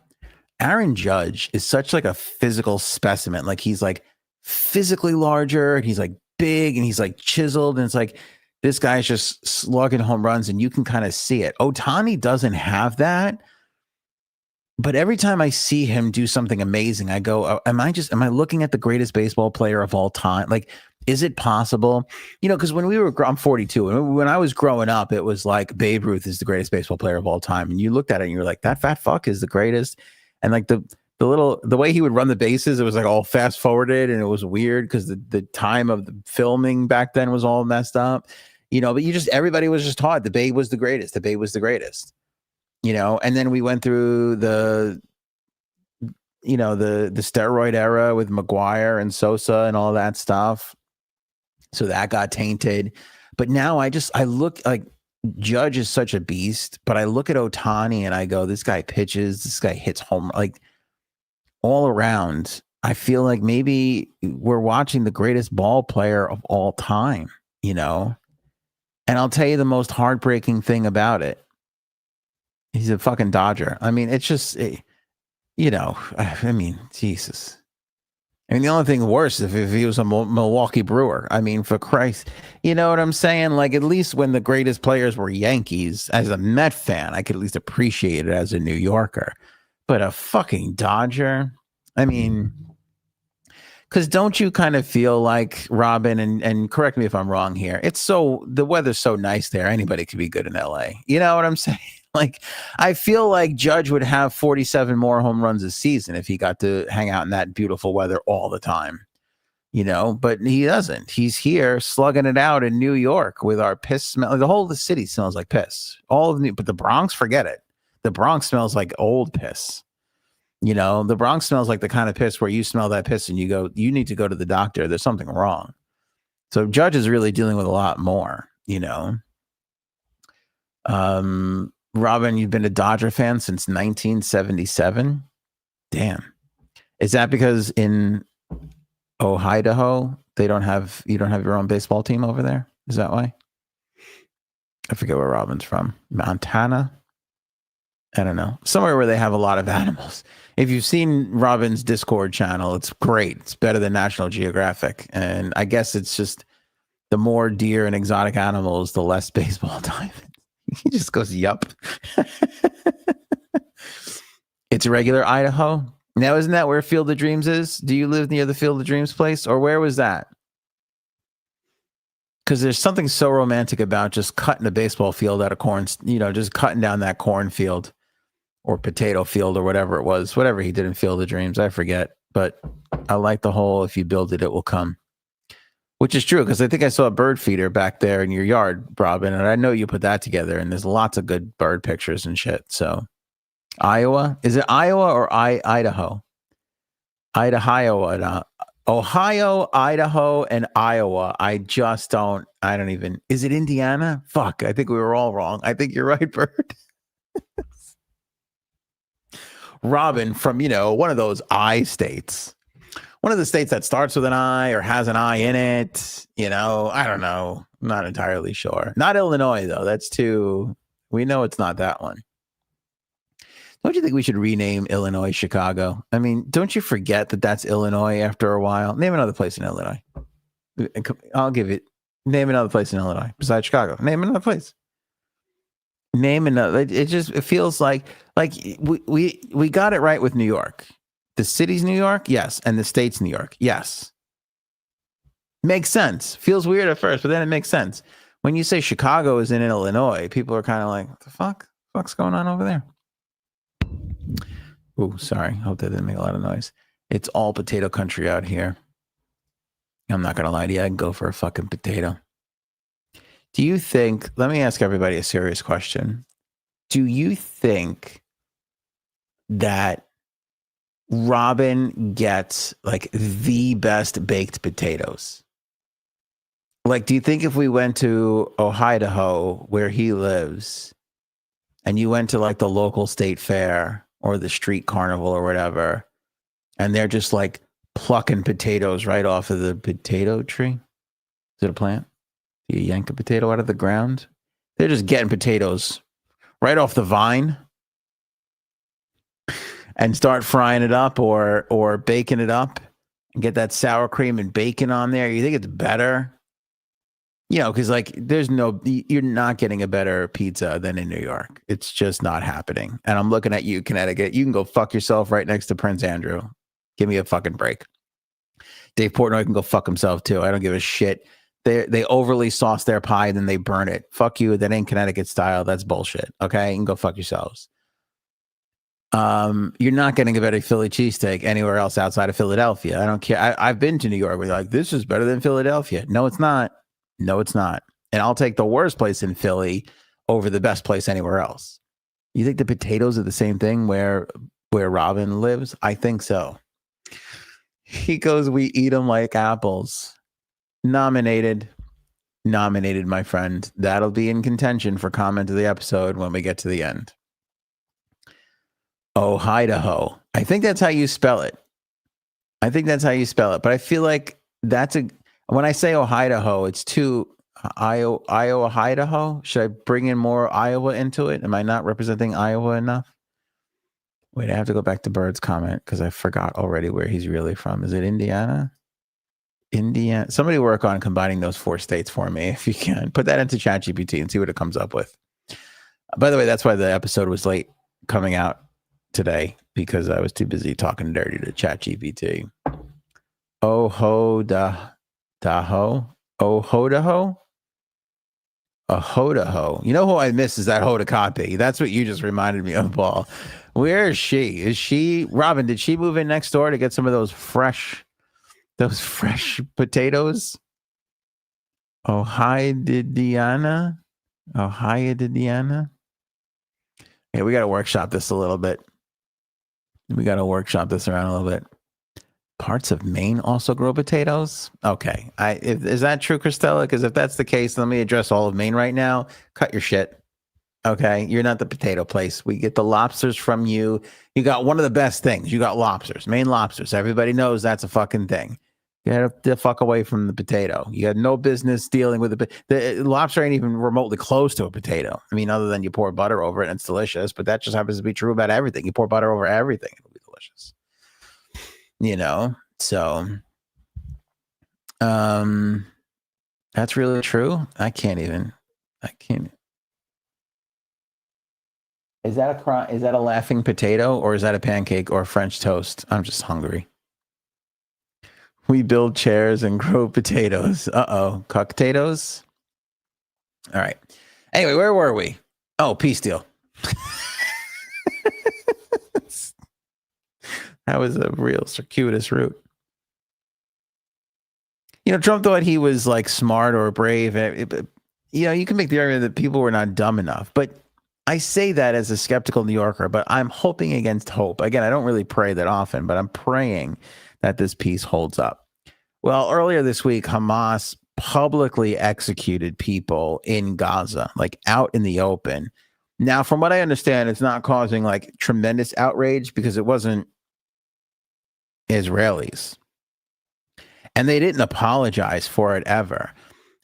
Speaker 1: Aaron Judge is such like a physical specimen. Like, he's like physically larger, and he's like big, and he's like chiseled, and it's like this guy's just slugging home runs, and you can kind of see it. Ohtani doesn't have that. But every time I see him do something amazing, I go, am I looking at the greatest baseball player of all time? Like, is it possible? Because when I'm 42, and when I was growing up, it was like Babe Ruth is the greatest baseball player of all time. And you looked at it and you're like, that fat fuck is the greatest. And like the way he would run the bases, it was like all fast forwarded, and it was weird because the time of the filming back then was all messed up, but everybody was just taught the Babe was the greatest. The Babe was the greatest. And then we went through the steroid era with McGuire and Sosa and all that stuff. So that got tainted. But now I look like Judge is such a beast, but I look at Ohtani and I go, this guy pitches, this guy hits home, like all around. I feel like maybe we're watching the greatest ball player of all time, And I'll tell you the most heartbreaking thing about it. He's a fucking Dodger. I mean, it's just, Jesus. I mean, the only thing worse if he was a Milwaukee Brewer. I mean, for Christ, you know what I'm saying? Like, at least when the greatest players were Yankees, as a Met fan, I could at least appreciate it as a New Yorker. But a fucking Dodger? I mean, because don't you kind of feel like, Robin, and correct me if I'm wrong here, the weather's so nice there, anybody could be good in LA. You know what I'm saying? Like, I feel like Judge would have 47 more home runs a season if he got to hang out in that beautiful weather all the time, but he doesn't. He's here slugging it out in New York with our piss smell. The whole city smells like piss. But the Bronx, forget it. The Bronx smells like old piss. The Bronx smells like the kind of piss where you smell that piss and you go, you need to go to the doctor. There's something wrong. So Judge is really dealing with a lot more, you know. Robin, you've been a Dodger fan since 1977. Damn. Is that because in Idaho you don't have your own baseball team over there? Is that why? I forget where Robin's from. Montana? I don't know. Somewhere where they have a lot of animals. If you've seen Robin's Discord channel, it's great. It's better than National Geographic. And I guess it's just the more deer and exotic animals, the less baseball time. He just goes, yup. It's regular Idaho. Now, isn't that where Field of Dreams is? Do you live near the Field of Dreams place? Or where was that? Because there's something so romantic about just cutting a baseball field out of corn, just cutting down that cornfield or potato field or whatever it was, whatever he did in Field of Dreams. I forget. But I like the whole, if you build it, it will come. Which is true, because I think I saw a bird feeder back there in your yard, Robin, and I know you put that together, and there's lots of good bird pictures and shit. So, Iowa? Is it Iowa or Idaho? Ohio, Idaho, and Iowa. I don't even, is it Indiana? Fuck, I think we were all wrong. I think you're right, Bird. Robin from, one of those I states. One of the states that starts with an I or has an I in it, I don't know. I'm not entirely sure. Not Illinois, though. That's we know it's not that one. Don't you think we should rename Illinois Chicago? I mean, don't you forget that that's Illinois after a while? Name another place in Illinois. I'll give it. Name another place in Illinois besides Chicago. Name another place. Name another. It feels like we got it right with New York. The city's New York, yes, and the state's New York, yes. Makes sense. Feels weird at first, but then it makes sense. When you say Chicago is in Illinois, people are kind of like, what the fuck? What's going on over there? Oh, sorry. Hope that didn't make a lot of noise. It's all potato country out here. I'm not going to lie to you. I can go for a fucking potato. Do you think, let me ask everybody a serious question. Do you think that Robin gets like the best baked potatoes? Like, do you think if we went to Idaho, where he lives, and you went to like the local state fair or the street carnival or whatever, and they're just like plucking potatoes right off of the potato tree? Is it a plant? Do you yank a potato out of the ground? They're just getting potatoes right off the vine and start frying it up or baking it up and get that sour cream and bacon on there. You think it's better? Because like you're not getting a better pizza than in New York. It's just not happening. And I'm looking at you, Connecticut. You can go fuck yourself right next to Prince Andrew. Give me a fucking break. Dave Portnoy can go fuck himself too. I don't give a shit. They overly sauce their pie, then they burn it. Fuck you. That ain't Connecticut style. That's bullshit. Okay? You can go fuck yourselves. You're not getting a better Philly cheesesteak anywhere else outside of Philadelphia. I don't care. I've been to New York. We're like, this is better than Philadelphia. No, it's not. No, it's not. And I'll take the worst place in Philly over the best place anywhere else. You think the potatoes are the same thing where Robin lives? I think so. He goes, we eat them like apples. Nominated, my friend. That'll be in contention for comment of the episode when we get to the end. Idaho. I think that's how you spell it. But I feel like when I say Idaho, it's too Iowa, Idaho. Should I bring in more Iowa into it? Am I not representing Iowa enough? Wait, I have to go back to Bird's comment because I forgot already where he's really from. Is it Indiana? Somebody work on combining those 4 states for me if you can. Put that into ChatGPT and see what it comes up with. By the way, that's why the episode was late coming out today, because I was too busy talking dirty to ChatGPT. Ohodaho. You know who I miss is that Hoda Kotb. That's what you just reminded me of, Paul. Where is she? Is she, Robin, did she move in next door to get some of those fresh potatoes? Ohio-Diana? Yeah, we got to workshop this a little bit. We got to workshop this around a little bit. Parts of Maine also grow potatoes. Okay, is that true, Christella? Because if that's the case, let me address all of Maine right now. Cut your shit. Okay, you're not the potato place. We get the lobsters from you. You got one of the best things. You got lobsters, Maine lobsters. Everybody knows that's a fucking thing. Get the fuck away from the potato. You got no business dealing with the lobster. Ain't even remotely close to a potato. I mean, other than you pour butter over it and it's delicious. But that just happens to be true about everything. You pour butter over everything, it'll be delicious. So that's really true. I can't. Is that a laughing potato, or is that a pancake or French toast? I'm just hungry. We build chairs and grow potatoes. Cocktails. All right. Anyway, where were we? Oh, peace deal. That was a real circuitous route. Trump thought he was like smart or brave. You can make the argument that people were not dumb enough, but I say that as a skeptical New Yorker, but I'm hoping against hope. Again, I don't really pray that often, but I'm praying that this peace holds up. Well, earlier this week, Hamas publicly executed people in Gaza, like out in the open. Now, from what I understand, it's not causing like tremendous outrage because it wasn't Israelis. And they didn't apologize for it ever.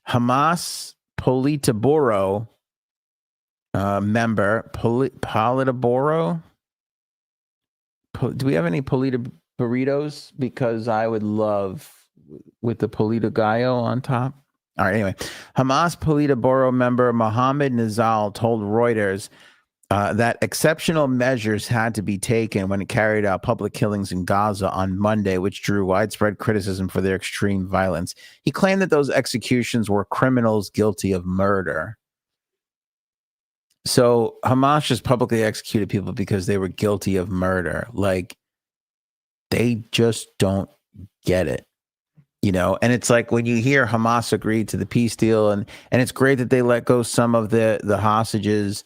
Speaker 1: Hamas Politburo member, Politburo. Do we have any Polita burritos? Because I would love with the Polita Gallo on top. All right, anyway. Hamas Politburo member Mohammed Nizal told Reuters that exceptional measures had to be taken when it carried out public killings in Gaza on Monday, which drew widespread criticism for their extreme violence. He claimed that those executions were criminals guilty of murder. So Hamas just publicly executed people because they were guilty of murder. Like, they just don't get it. And it's like when you hear Hamas agreed to the peace deal, and it's great that they let go some of the hostages.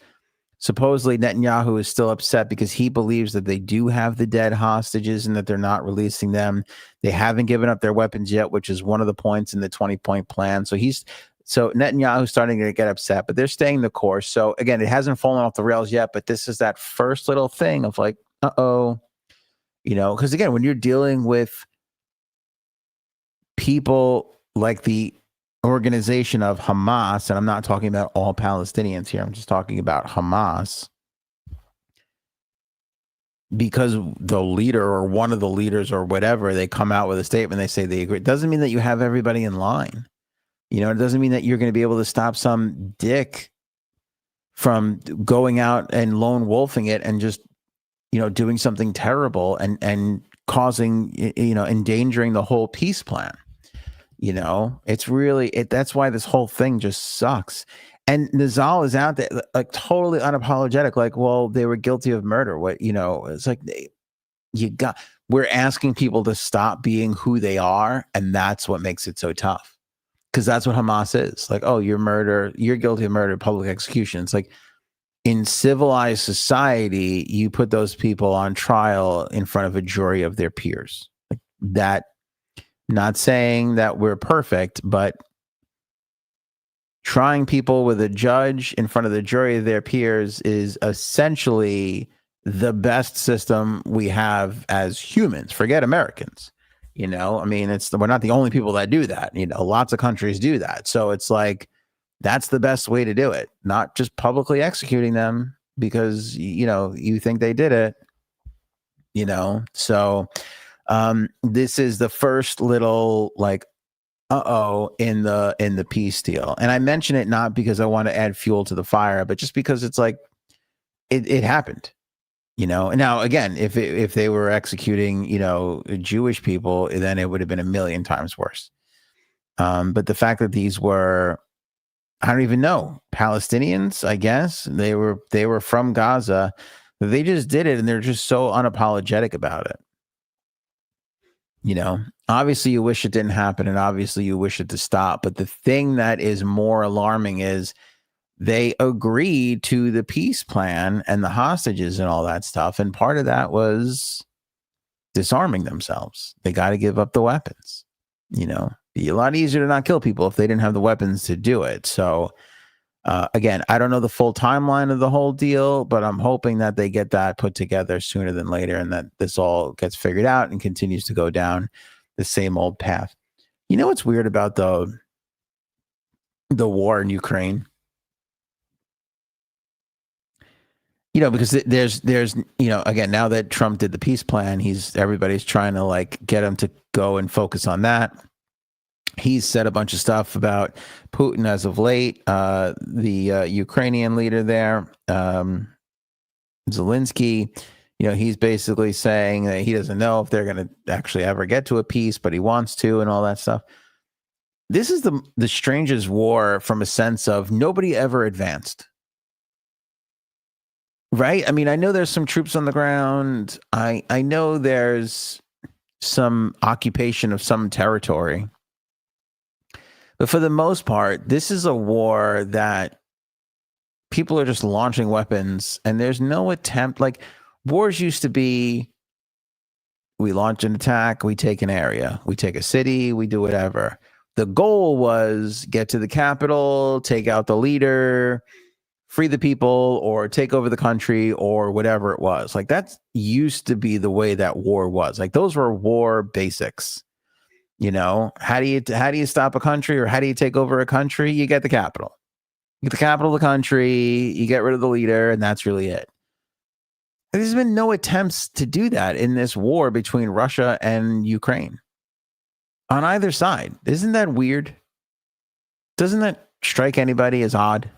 Speaker 1: Supposedly Netanyahu is still upset because he believes that they do have the dead hostages and that they're not releasing them. They haven't given up their weapons yet, which is one of the points in the 20-point plan. So Netanyahu's starting to get upset, but they're staying the course. So again, it hasn't fallen off the rails yet, but this is that first little thing of like, because again, when you're dealing with people like the organization of Hamas, and I'm not talking about all Palestinians here, I'm just talking about Hamas, because the leader or one of the leaders or whatever, they come out with a statement, they say they agree. It doesn't mean that you have everybody in line. It doesn't mean that you're going to be able to stop some dick from going out and lone wolfing it and just, doing something terrible and causing, endangering the whole peace plan. It's really that's why this whole thing just sucks. And Nizal is out there like totally unapologetic, like, well, they were guilty of murder. What, it's like we're asking people to stop being who they are, and that's what makes it so tough. Because that's what Hamas is. Like, oh, you're guilty of murder, public execution. It's like in civilized society, you put those people on trial in front of a jury of their peers. Like that. Not saying that we're perfect, but trying people with a judge in front of the jury of their peers is essentially the best system we have as humans. Forget Americans. We're not the only people that do that. Lots of countries do that. So it's like, that's the best way to do it. Not just publicly executing them because, you think they did it, so this is the first little like, in the peace deal. And I mention it not because I want to add fuel to the fire, but just because it's like, it happened, Now, again, if they were executing, Jewish people, then it would have been a million times worse. But the fact that these were, I don't even know, Palestinians, I guess they were from Gaza. They just did it. And they're just so unapologetic about it. Obviously you wish it didn't happen, and obviously you wish it to stop. But the thing that is more alarming is they agreed to the peace plan and the hostages and all that stuff. And part of that was disarming themselves. They got to give up the weapons. You know, be a lot easier to not kill people if they didn't have the weapons to do it. So, again, I don't know the full timeline of the whole deal, but I'm hoping that they get that put together sooner than later and that this all gets figured out and continues to go down the same old path. You know what's weird about the war in Ukraine? You know, because there's you know, again, now that Trump did the peace plan, everybody's trying to like get him to go and focus on that. He's said a bunch of stuff about Putin as of late. The Ukrainian leader there, Zelensky, you know, he's basically saying that he doesn't know if they're going to actually ever get to a peace, but he wants to, and all that stuff. This is the strangest war from a sense of nobody ever advanced. Right? I mean, I know there's some troops on the ground. I know there's some occupation of some territory. But for the most part, this is a war that people are just launching weapons and there's no attempt. Like wars used to be, we launch an attack, we take an area, we take a city, we do whatever. The goal was get to the capital, take out the leader, free the people, or take over the country, or whatever it was. Like that used to be the way that war was. Like those were war basics. You know, how do you stop a country, or how do you take over a country? You get the capital. You get the capital of the country, you get rid of the leader, and that's really it. There's been no attempts to do that in this war between Russia and Ukraine on either side. Isn't that weird? Doesn't that strike anybody as odd?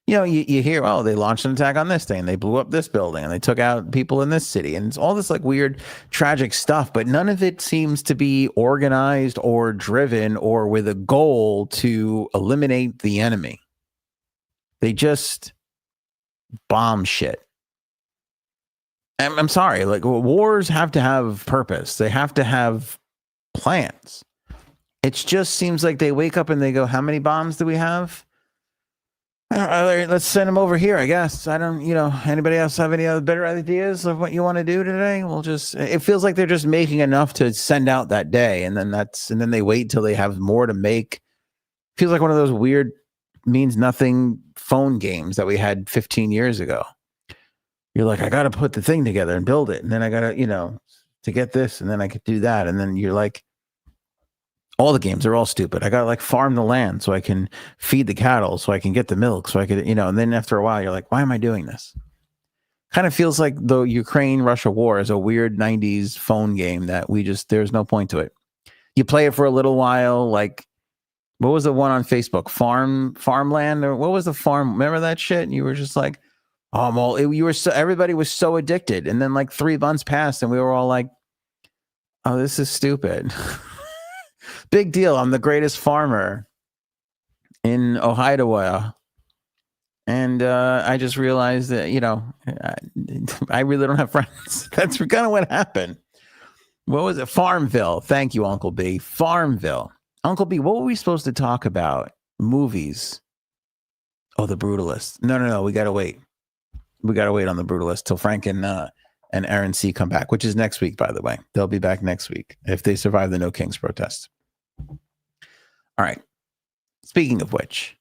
Speaker 1: You know, you hear, oh, they launched an attack on this thing, and they blew up this building, and they took out people in this city, and it's all this like weird, tragic stuff, but none of it seems to be organized or driven or with a goal to eliminate the enemy. They just bomb shit. I'm sorry, like wars have to have purpose. They have to have plans. It just seems like they wake up and they go, how many bombs do we have? Let's send them over here, I guess. I don't, you know, anybody else have any other better ideas of what you want to do today? It feels like they're just making enough to send out that day. And then they wait till they have more to make. Feels like one of those weird means nothing phone games that we had 15 years ago. You're like, I got to put the thing together and build it. And then I got to, you know, to get this, and then I could do that. And then you're like, all the games are all stupid. I got to like farm the land so I can feed the cattle, so I can get the milk, so I could, you know, and then after a while you're like, why am I doing this? Kind of feels like the Ukraine-Russia war is a weird 90s phone game that there's no point to it. You play it for a little while. Like, what was the one on Facebook? Farmland, or what was the farm? Remember that shit? And you were just like, oh, everybody was so addicted. And then like 3 months passed and we were all like, oh, this is stupid. Big deal. I'm the greatest farmer in Ohio. And I just realized that, you know, I really don't have friends. That's kind of what happened. What was it? Farmville. Thank you, Uncle B. Farmville. Uncle B, what were we supposed to talk about? Movies. Oh, The Brutalist. No. We got to wait. We got to wait on The Brutalist till Frank and Aaron C. come back, which is next week, by the way. They'll be back next week if they survive the No Kings protest. All right. Speaking of which,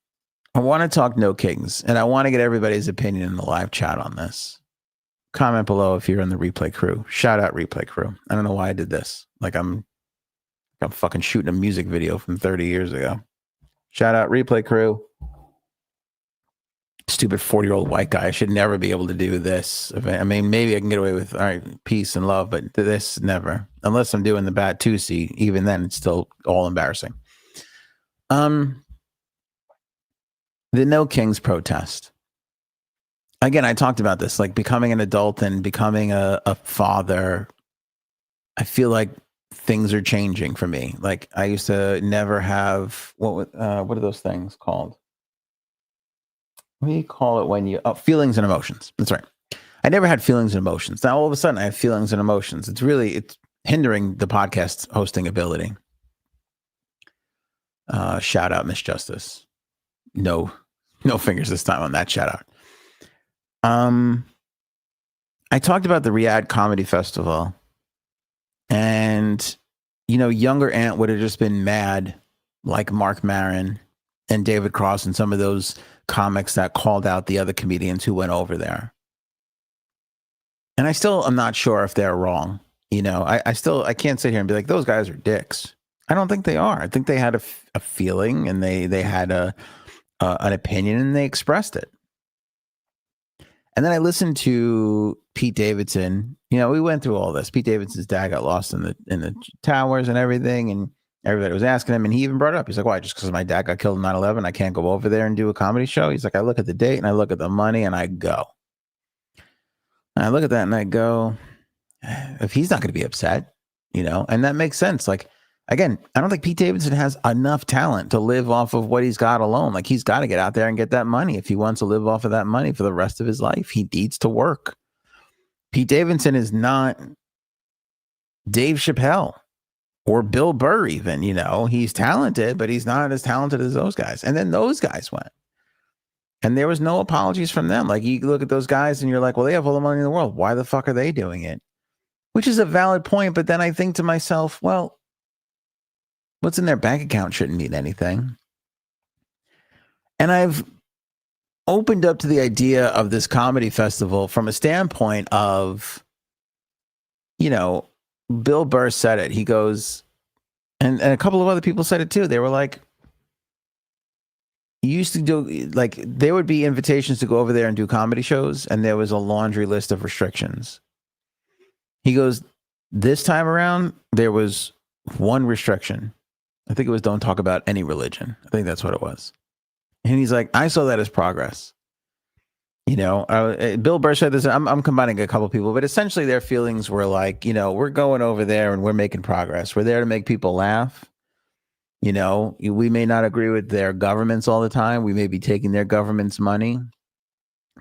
Speaker 1: I want to talk No Kings, and I want to get everybody's opinion in the live chat on this. Comment below if you're in the replay crew. Shout out replay crew. I don't know why I did this. Like I'm fucking shooting a music video from 30 years ago. Shout out replay crew. Stupid 40-year-old white guy. I should never be able to do this. I mean, maybe I can get away with, all right, peace and love, but this never. Unless I'm doing the Batusi, even then it's still all embarrassing. The No Kings protest. Again, I talked about this, like becoming an adult and becoming a father. I feel like things are changing for me. Like I used to never have, what are those things called? What do you call it when you, feelings and emotions. That's right. I never had feelings and emotions. Now all of a sudden I have feelings and emotions. It's hindering the podcast hosting ability. Shout out Miss Justice. No fingers this time on that shout out. I talked about the Riyadh Comedy Festival, and younger Ant would have just been mad, like Mark Maron and David Cross and some of those comics that called out the other comedians who went over there. And I still am not sure if they're wrong. I can't sit here and be like, those guys are dicks. I don't think they are. I think they had a feeling, and they had an opinion, and they expressed it. And then I listened to Pete Davidson. We went through all this. Pete Davidson's dad got lost in the towers and everything, and everybody was asking him, and he even brought it up. He's like, why? Just because my dad got killed in 9/11, I can't go over there and do a comedy show? He's like, I look at the date, and I look at the money, and I go. And I look at that, and I go, if he's not going to be upset, and that makes sense. Like, again, I don't think Pete Davidson has enough talent to live off of what he's got alone. Like, he's got to get out there and get that money. If he wants to live off of that money for the rest of his life, he needs to work. Pete Davidson is not Dave Chappelle or Bill Burr even, he's talented, but he's not as talented as those guys. And then those guys went. And there was no apologies from them. Like, you look at those guys and you're like, well, they have all the money in the world. Why the fuck are they doing it? Which is a valid point. But then I think to myself, well, what's in their bank account shouldn't mean anything. And I've opened up to the idea of this comedy festival from a standpoint of, Bill Burr said it. He goes, and a couple of other people said it too. They were like, you used to do, like, there would be invitations to go over there and do comedy shows, and there was a laundry list of restrictions. He goes, this time around, there was one restriction. I think it was don't talk about any religion. I think that's what it was. And he's like, I saw that as progress. Bill Burr said this. I'm combining a couple of people, but essentially their feelings were like, we're going over there and we're making progress. We're there to make people laugh. We may not agree with their governments all the time. We may be taking their government's money.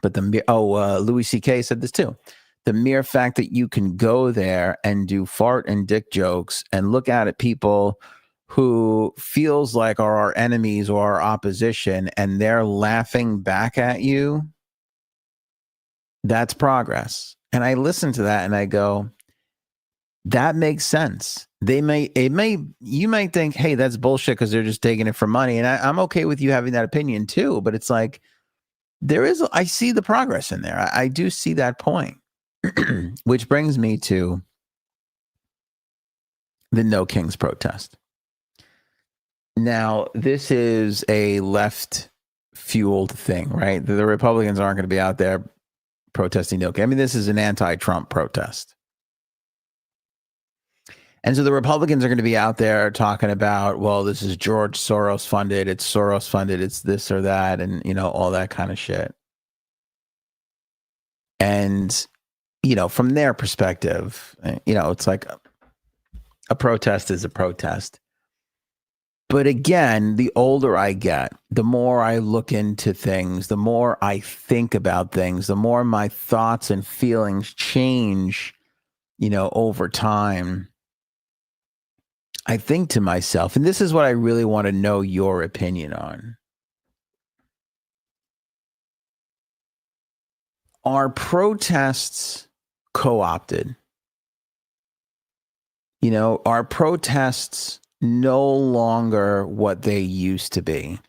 Speaker 1: But Louis C.K. said this too. The mere fact that you can go there and do fart and dick jokes and look out at people who feels like are our enemies or our opposition, and they're laughing back at you, that's progress. And I listen to that and I go, that makes sense. You might think, hey, that's bullshit because they're just taking it for money. And I'm okay with you having that opinion too, but it's like, I see the progress in there. I do see that point, which brings me to the No Kings protest. Now, this is a left fueled thing, right? The Republicans aren't going to be out there protesting no. I mean, this is an anti-Trump protest. And so the Republicans are going to be out there talking about, well, this is George Soros funded. It's Soros funded. It's this or that. And, all that kind of shit. And, from their perspective, it's like a protest is a protest. But again, the older I get, the more I look into things, the more I think about things, the more my thoughts and feelings change, over time. I think to myself, and this is what I really want to know your opinion on. Are protests co-opted? Are protests no longer what they used to be?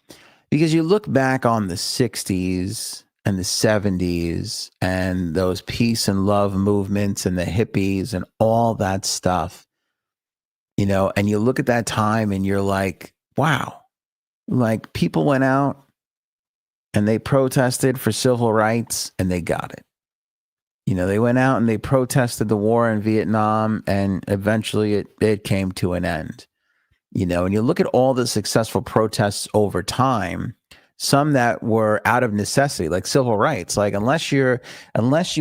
Speaker 1: Because you look back on the 60s and the 70s and those peace and love movements and the hippies and all that stuff, and you look at that time and you're like, wow, like people went out and they protested for civil rights and they got it. They went out and they protested the war in Vietnam, and eventually it came to an end. And you look at all the successful protests over time, some that were out of necessity, like civil rights. Like unless you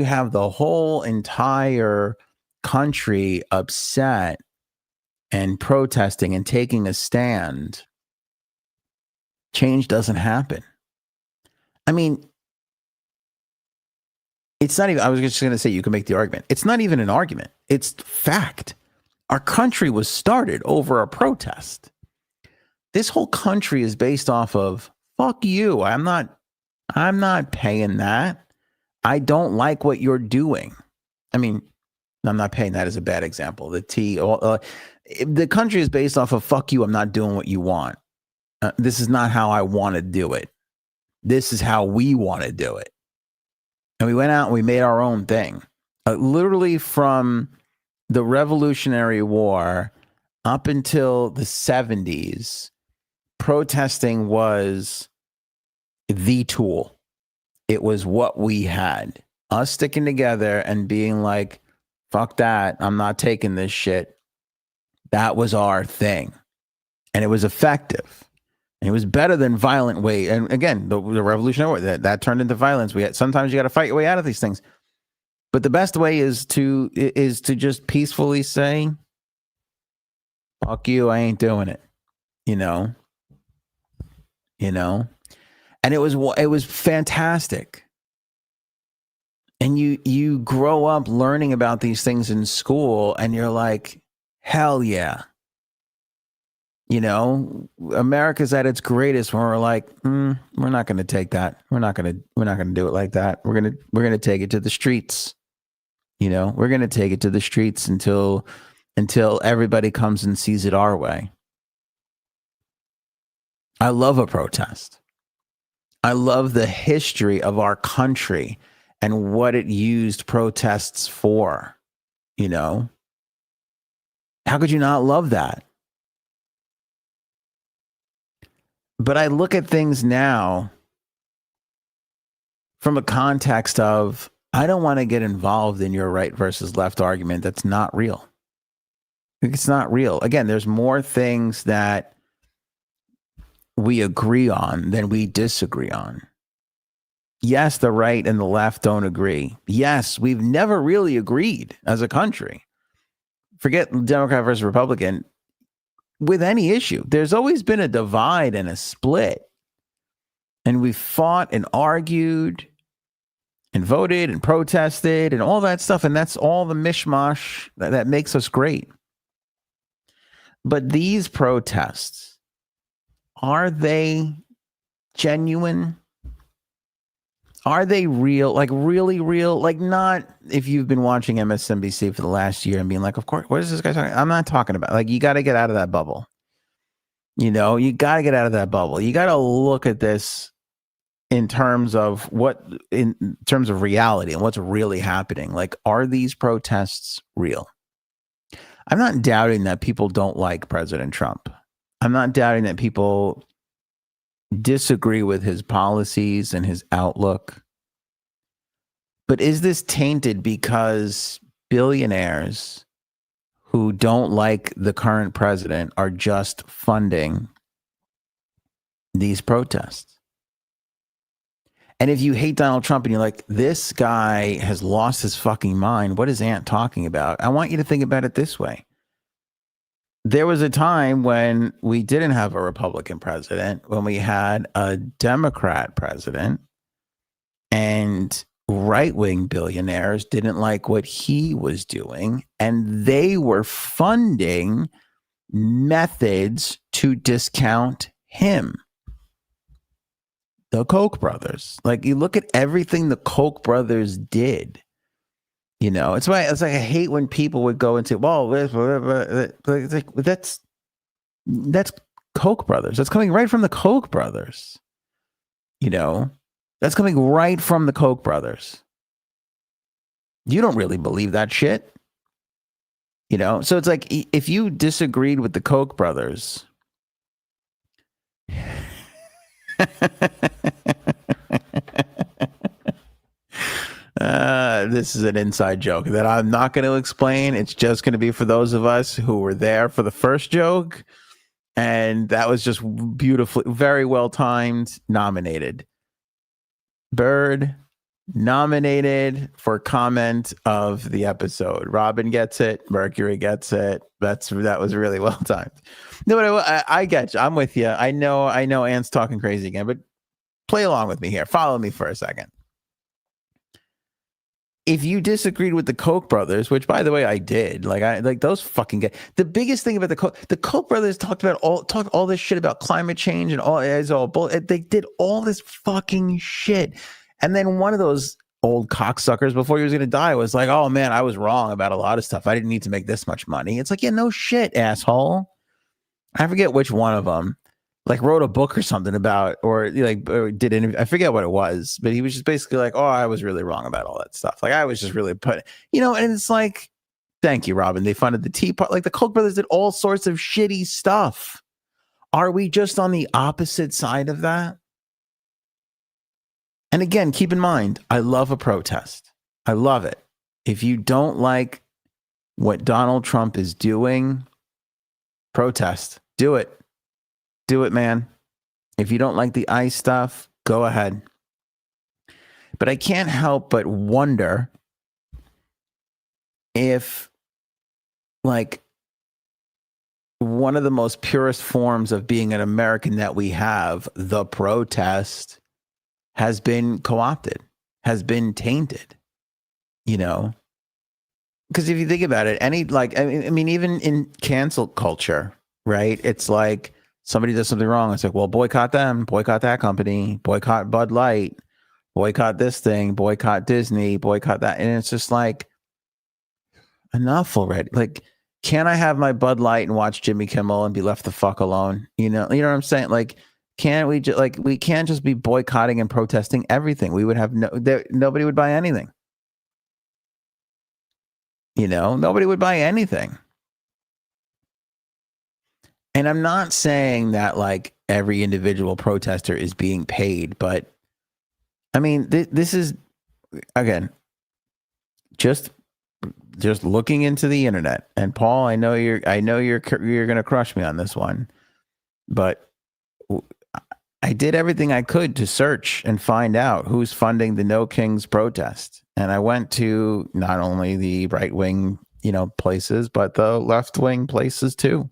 Speaker 1: have the whole entire country upset and protesting and taking a stand, change doesn't happen. I mean, it's not even, I was just going to say, you can make the argument. It's not even an argument. It's fact. Our country was started over a protest. This whole country is based off of, fuck you. I'm not paying that. I don't like what you're doing. I mean, I'm not paying that as a bad example. The country is based off of fuck you, I'm not doing what you want. This is not how I want to do it. This is how we want to do it. And we went out and we made our own thing. Literally from the Revolutionary War up until the 70s, protesting was the tool. It was what we had. Us sticking together and being like, fuck that, I'm not taking this shit. That was our thing. And it was effective. And it was better than violent way. And again, the Revolutionary War, that turned into violence. Sometimes you got to fight your way out of these things. But the best way is to just peacefully say, fuck you, I ain't doing it. You know? And it was fantastic. And you grow up learning about these things in school and you're like, hell yeah. America's at its greatest when we're like, we're not going to take that. We're not going to do it like that. We're going to take it to the streets. We're going to take it to the streets until everybody comes and sees it our way. I love a protest. I love the history of our country and what it used protests for. How could you not love that? But I look at things now from a context of, I don't want to get involved in your right versus left argument. That's not real. It's not real. Again, there's more things that we agree on than we disagree on. Yes, the right and the left don't agree. Yes, we've never really agreed as a country. Forget Democrat versus Republican. With any issue, there's always been a divide and a split. And we fought and argued and voted and protested and all that stuff. And that's all the mishmash that makes us great. But these protests, are they genuine? Are they real? Like really real? Like not if you've been watching MSNBC for the last year and being like, of course, what is this guy talking? I'm not talking about. Like, you got to get out of that bubble. You got to get out of that bubble. You got to look at this in terms of reality and what's really happening. Like, are these protests real? I'm not doubting that people don't like President Trump. I'm not doubting that people disagree with his policies and his outlook. But is this tainted because billionaires who don't like the current president are just funding these protests? And if you hate Donald Trump and you're like, this guy has lost his fucking mind, what is Ant talking about? I want you to think about it this way. There was a time when we didn't have a Republican president, when we had a Democrat president, and right-wing billionaires didn't like what he was doing, and they were funding methods to discount him. The Koch brothers. Like, you look at everything the Koch brothers did. It's why it's like I hate when people would go into, well, it's like that's Koch brothers. That's coming right from the Koch brothers. That's coming right from the Koch brothers. You don't really believe that shit. So it's like, if you disagreed with the Koch brothers, this is an inside joke that I'm not going to explain. It's just going to be for those of us who were there for the first joke. And that was just beautifully, very well timed, nominated. Bird, nominated for comment of the episode. Robin gets it. Mercury gets it. That was really well timed. No, but I get you. I'm with you. I know Ant's talking crazy again, but play along with me here. Follow me for a second. If you disagreed with the Koch brothers, which by the way I did, like those fucking guys. The biggest thing about the Koch brothers talked all this shit about climate change and all bull. They did all this fucking shit, and then one of those old cocksuckers before he was going to die was like, oh man, I was wrong about a lot of stuff. I didn't need to make this much money. It's like, yeah, no shit, asshole. I forget which one of them like wrote a book or something about, or like or did interview. I forget what it was, but he was just basically like, oh, I was really wrong about all that stuff. Like I was just really and it's like, thank you, Robin. They funded the Tea Party. Like the Koch brothers did all sorts of shitty stuff. Are we just on the opposite side of that? And again, keep in mind, I love a protest. I love it. If you don't like what Donald Trump is doing, protest. Do it. Do it, man. If you don't like the ICE stuff, go ahead. But I can't help but wonder if, like, one of the most purest forms of being an American that we have, the protest, has been co-opted, has been tainted, Because if you think about it, I mean, even in cancel culture, right? It's like somebody does something wrong. It's like, well, boycott them, boycott that company, boycott Bud Light, boycott this thing, boycott Disney, boycott that. And it's just like, enough already. Like, can I have my Bud Light and watch Jimmy Kimmel and be left the fuck alone? You know what I'm saying? Like, can't we just we can't just be boycotting and protesting everything. We would have nobody would buy anything. Nobody would buy anything. And I'm not saying that like every individual protester is being paid, but I mean, this is, again, just looking into the internet. And Paul, I know you're going to crush me on this one, but I did everything I could to search and find out who's funding the No Kings protest. And I went to not only the right wing, places, but the left wing places too.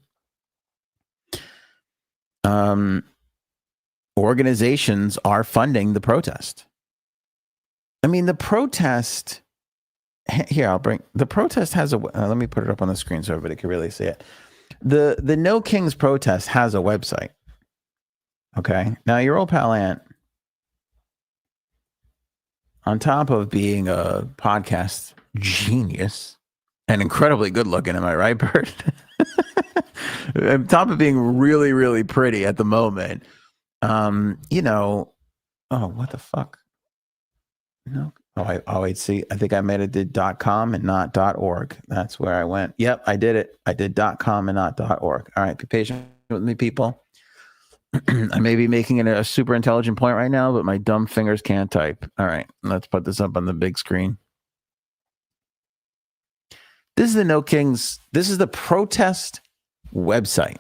Speaker 1: Organizations are funding the protest. I mean, the protest here, the protest has let me put it up on the screen so everybody can really see it. The No Kings protest has a website. Okay. Now your old pal Ant, on top of being a podcast genius and incredibly good looking, am I right, Bert? On top of being really, really pretty at the moment, oh, what the fuck? No. Oh, wait, see, I think I made it did .com and not .org. That's where I went. Yep, I did it. I did .com and not .org. All right, be patient with me, people. I may be making it a super intelligent point right now, but my dumb fingers can't type. All right, let's put this up on the big screen. This is the No Kings. This is the protest website.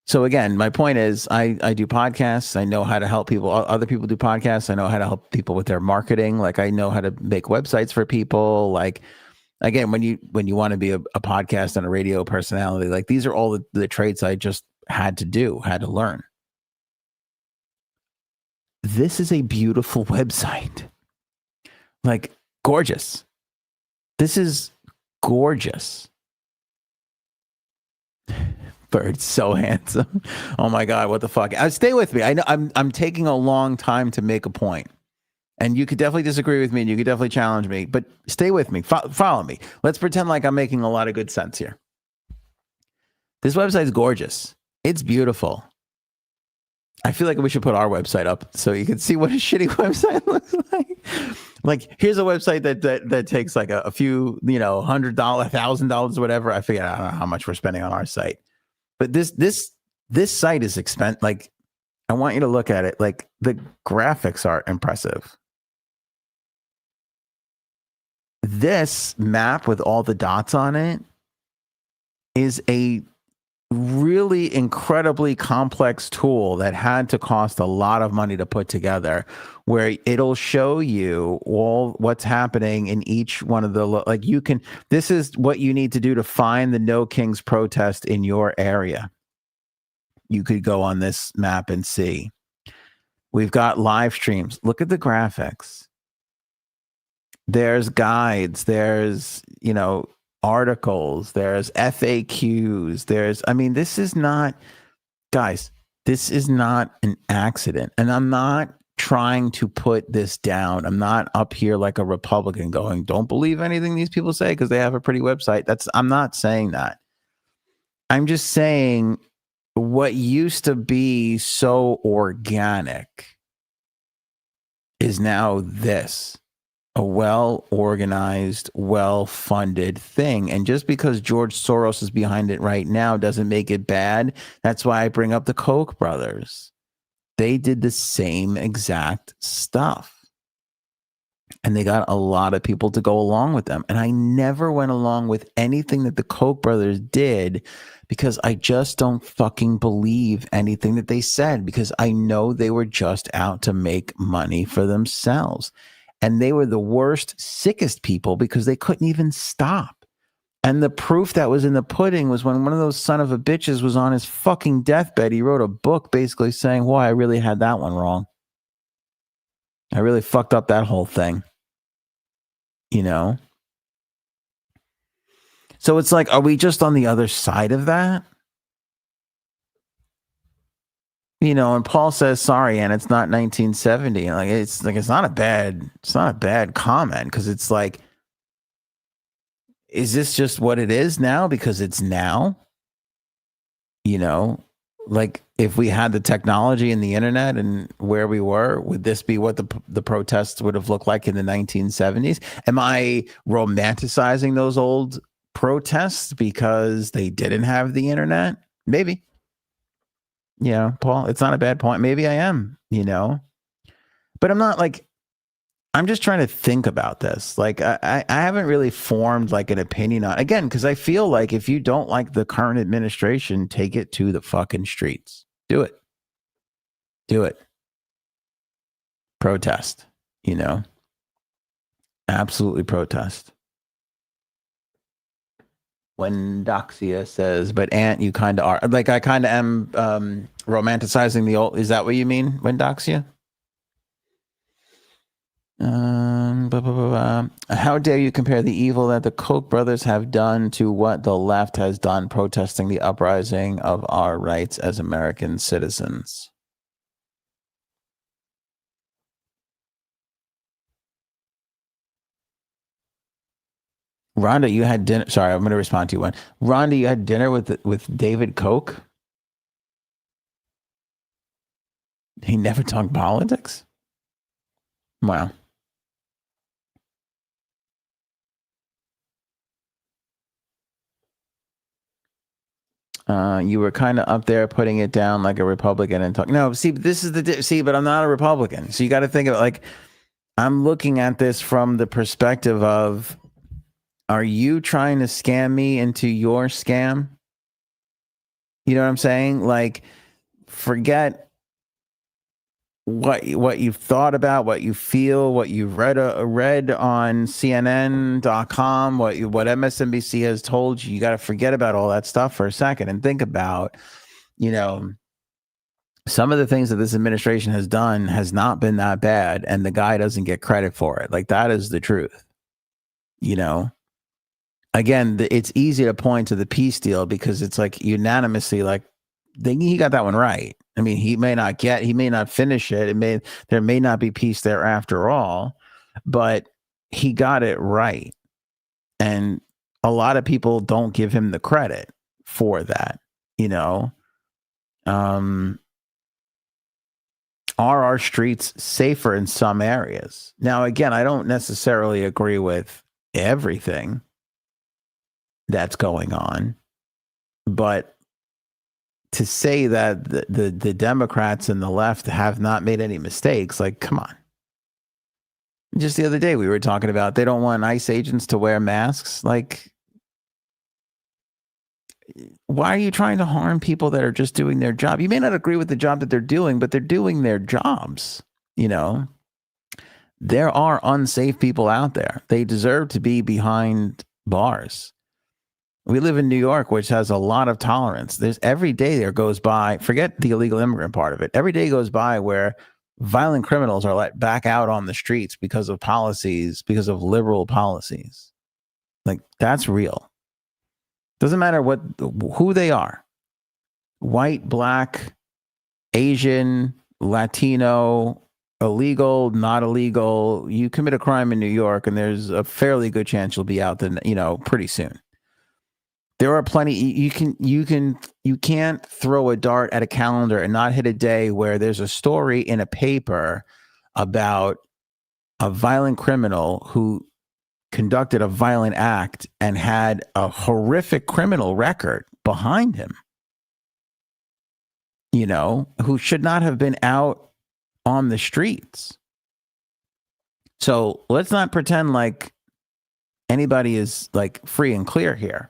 Speaker 1: So again, my point is I do podcasts. I know how to help people. Other people do podcasts. I know how to help people with their marketing. Like I know how to make websites for people. Like, again, when you want to be a podcast and a radio personality, like these are all the traits I just had to learn. This is a beautiful website. Like, gorgeous. This is gorgeous. Bird's so handsome. Oh my God, what the fuck? Stay with me. I know I'm taking a long time to make a point. And you could definitely disagree with me and you could definitely challenge me, but stay with me. Follow me. Let's pretend like I'm making a lot of good sense here. This website is gorgeous. It's beautiful. I feel like we should put our website up so you can see what a shitty website looks like. Like, here's a website that takes like a few, $100, $1,000, whatever. I don't know how much we're spending on our site. But this site is expensive. Like, I want you to look at it. Like, the graphics are impressive. This map with all the dots on it is a really incredibly complex tool that had to cost a lot of money to put together, where it'll show you all what's happening in each one of the, this is what you need to do to find the No Kings protest in your area. You could go on this map and see. We've got live streams. Look at the graphics. There's guides. There's, articles, there's FAQs, this is not, guys, this is not an accident. And I'm not trying to put this down. I'm not up here like a Republican going, don't believe anything these people say because they have a pretty website. I'm not saying that. I'm just saying what used to be so organic is now this, a well-organized, well-funded thing. And just because George Soros is behind it right now doesn't make it bad. That's why I bring up the Koch brothers. They did the same exact stuff. And they got a lot of people to go along with them. And I never went along with anything that the Koch brothers did because I just don't fucking believe anything that they said, because I know they were just out to make money for themselves. And they were the worst, sickest people because they couldn't even stop. And the proof that was in the pudding was when one of those son of a bitches was on his fucking deathbed. He wrote a book basically saying, "Why I really had that one wrong. I really fucked up that whole thing." You know? So it's like, are we just on the other side of that? You know, and Paul says, sorry, and it's not 1970. It's not a bad comment, because it's like, is this just what it is now because it's now? You know, like if we had the technology and the internet and where we were, would this be what the protests would have looked like in the 1970s? Am I romanticizing those old protests because they didn't have the internet? Maybe. Yeah, Paul, it's not a bad point. Maybe I am, you know, but I'm not like, I'm just trying to think about this. Like, I haven't really formed like an opinion on, again, because I feel like if you don't like the current administration, take it to the fucking streets. Do it. Do it. Protest, you know, absolutely protest. When Doxia says, but Aunt, you kind of are. Like, I kind of am romanticizing the old. Is that what you mean, when Doxia? How dare you compare the evil that the Koch brothers have done to what the left has done, protesting the uprising of our rights as American citizens? Rhonda, you had dinner. Sorry, I'm going to respond to you one. Rhonda, you had dinner with David Koch. He never talked politics. Wow. You were kind of up there putting it down like a Republican and talking. No, see, this is but I'm not a Republican. So you got to think of it like, I'm looking at this from the perspective of, are you trying to scam me into your scam? You know what I'm saying? Like, forget what you've thought about, what you feel, what you've read on CNN.com, what MSNBC has told you. You got to forget about all that stuff for a second and think about, you know, some of the things that this administration has done has not been that bad, and the guy doesn't get credit for it. Like, that is the truth. You know, again, it's easy to point to the peace deal because it's like unanimously, like, he got that one right. I mean, he may not finish it. There may not be peace there after all, but he got it right. And a lot of people don't give him the credit for that, you know. Are our streets safer in some areas? Now, again, I don't necessarily agree with everything that's going on, but to say that the Democrats and the left have not made any mistakes, like, come on. Just the other day, we were talking about they don't want ICE agents to wear masks. Like, why are you trying to harm people that are just doing their job? You may not agree with the job that they're doing, but they're doing their jobs. You know, there are unsafe people out there. They deserve to be behind bars. We live in New York, which has a lot of tolerance. There's every day there goes by, forget the illegal immigrant part of it. Every day goes by where violent criminals are let back out on the streets because of policies, because of liberal policies. Like, that's real. Doesn't matter who they are. White, black, Asian, Latino, illegal, not illegal, you commit a crime in New York, and there's a fairly good chance you'll be out then, pretty soon. There are plenty. You can't throw a dart at a calendar and not hit a day where there's a story in a paper about a violent criminal who conducted a violent act and had a horrific criminal record behind him, who should not have been out on the streets. So let's not pretend like anybody is like free and clear here.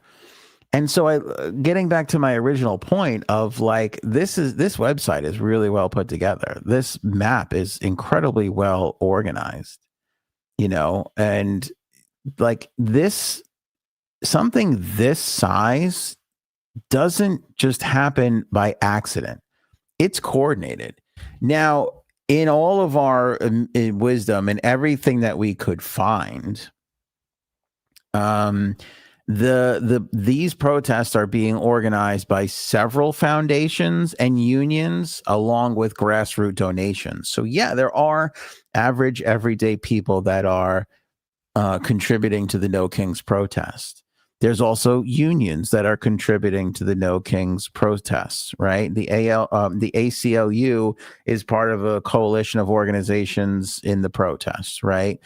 Speaker 1: And so getting back to my original point of like, this website is really well put together. This map is incredibly well organized, and like something this size doesn't just happen by accident. It's coordinated. Now, in all of our wisdom and everything that we could find, these protests are being organized by several foundations and unions along with grassroots donations. So yeah, there are average everyday people that are contributing to the No Kings protest. There's also unions that are contributing to the No Kings protests, right? The ACLU is part of a coalition of organizations in the protests, right?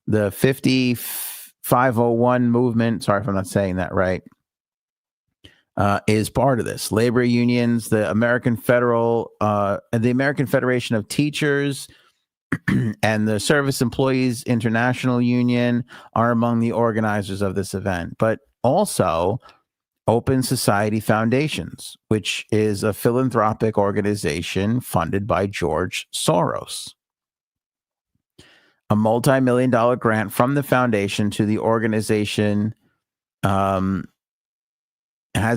Speaker 1: The 501 movement, sorry if I'm not saying that right, is part of this. Labor unions, the American Federation of Teachers, and the Service Employees International Union are among the organizers of this event. But also Open Society Foundations, which is a philanthropic organization funded by George Soros. A multi-million-dollar grant from the foundation to the organization has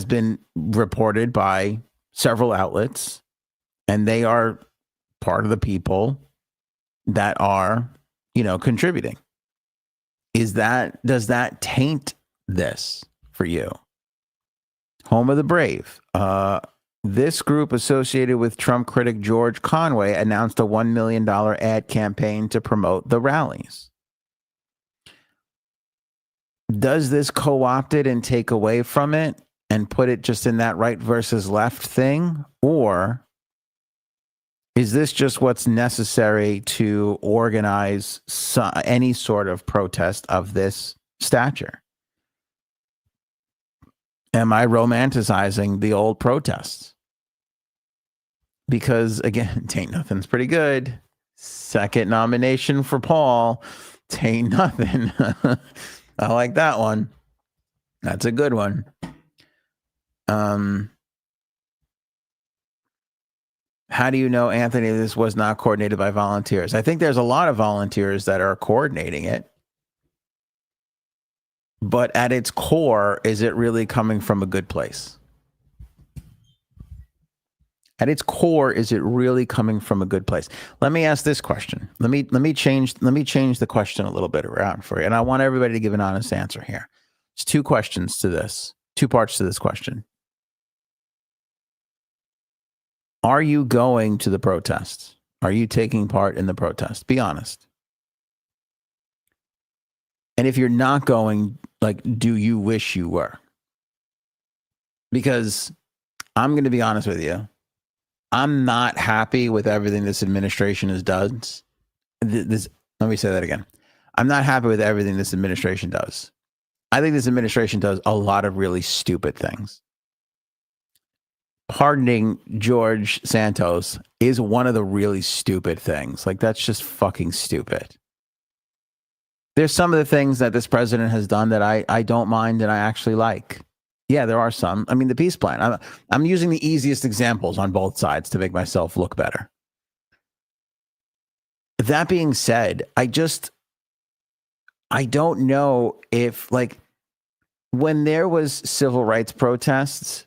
Speaker 1: been reported by several outlets, and they are part of the people that are, contributing. Does that taint this for you? Home of the Brave. This group associated with Trump critic George Conway announced a $1 million ad campaign to promote the rallies. Does this co-opt it and take away from it and put it just in that right versus left thing? Or is this just what's necessary to organize any sort of protest of this stature? Am I romanticizing the old protests? Because again, Taint Nothing's pretty good. Second nomination for Paul. Taint Nothing. I like that one. That's a good one. How do you know, Anthony, this was not coordinated by volunteers? I think there's a lot of volunteers that are coordinating it. But at its core, is it really coming from a good place? At its core, is it really coming from a good place? Let me ask this question. Let me change the question a little bit around for you. And I want everybody to give an honest answer here. There's two parts to this question. Are you going to the protests? Are you taking part in the protest? Be honest. And if you're not going, do you wish you were? Because I'm going to be honest with you. I'm not happy with everything this administration has done. Let me say that again. I'm not happy with everything this administration does. I think this administration does a lot of really stupid things. Pardoning George Santos is one of the really stupid things. That's just fucking stupid. There's some of the things that this president has done that I don't mind and I actually like. Yeah, there are some. I mean, the peace plan. I'm using the easiest examples on both sides to make myself look better. That being said, I don't know if, when there was civil rights protests,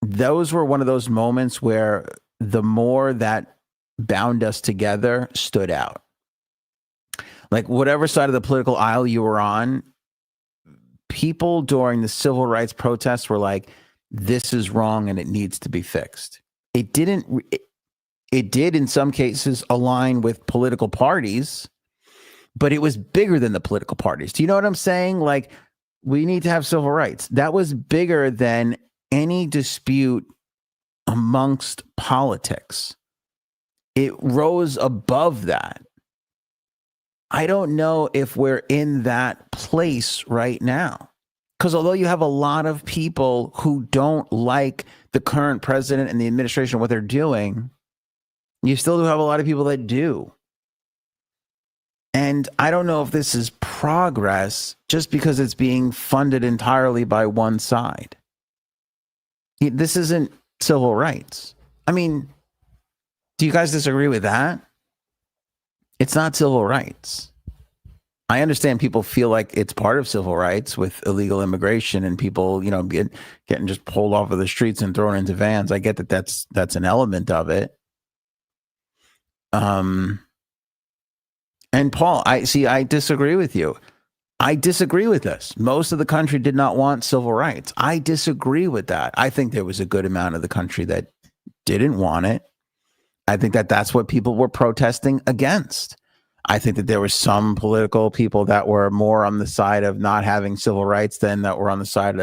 Speaker 1: those were one of those moments where the more that bound us together stood out. Whatever side of the political aisle you were on, people during the civil rights protests were like, this is wrong and it needs to be fixed. It It did, in some cases, align with political parties, but it was bigger than the political parties. Do you know what I'm saying? Like, we need to have civil rights. That was bigger than any dispute amongst politics. It rose above that. I don't know if we're in that place right now. Because although you have a lot of people who don't like the current president and the administration, what they're doing, you still do have a lot of people that do. And I don't know if this is progress just because it's being funded entirely by one side. This isn't civil rights. I mean, do you guys disagree with that? It's not civil rights. I understand people feel like it's part of civil rights with illegal immigration and people, getting just pulled off of the streets and thrown into vans. I get that that's an element of it. And Paul, I disagree with you. I disagree with this. Most of the country did not want civil rights. I disagree with that. I think there was a good amount of the country that didn't want it. I think that that's what people were protesting against. I think that there were some political people that were more on the side of not having civil rights than that were on the side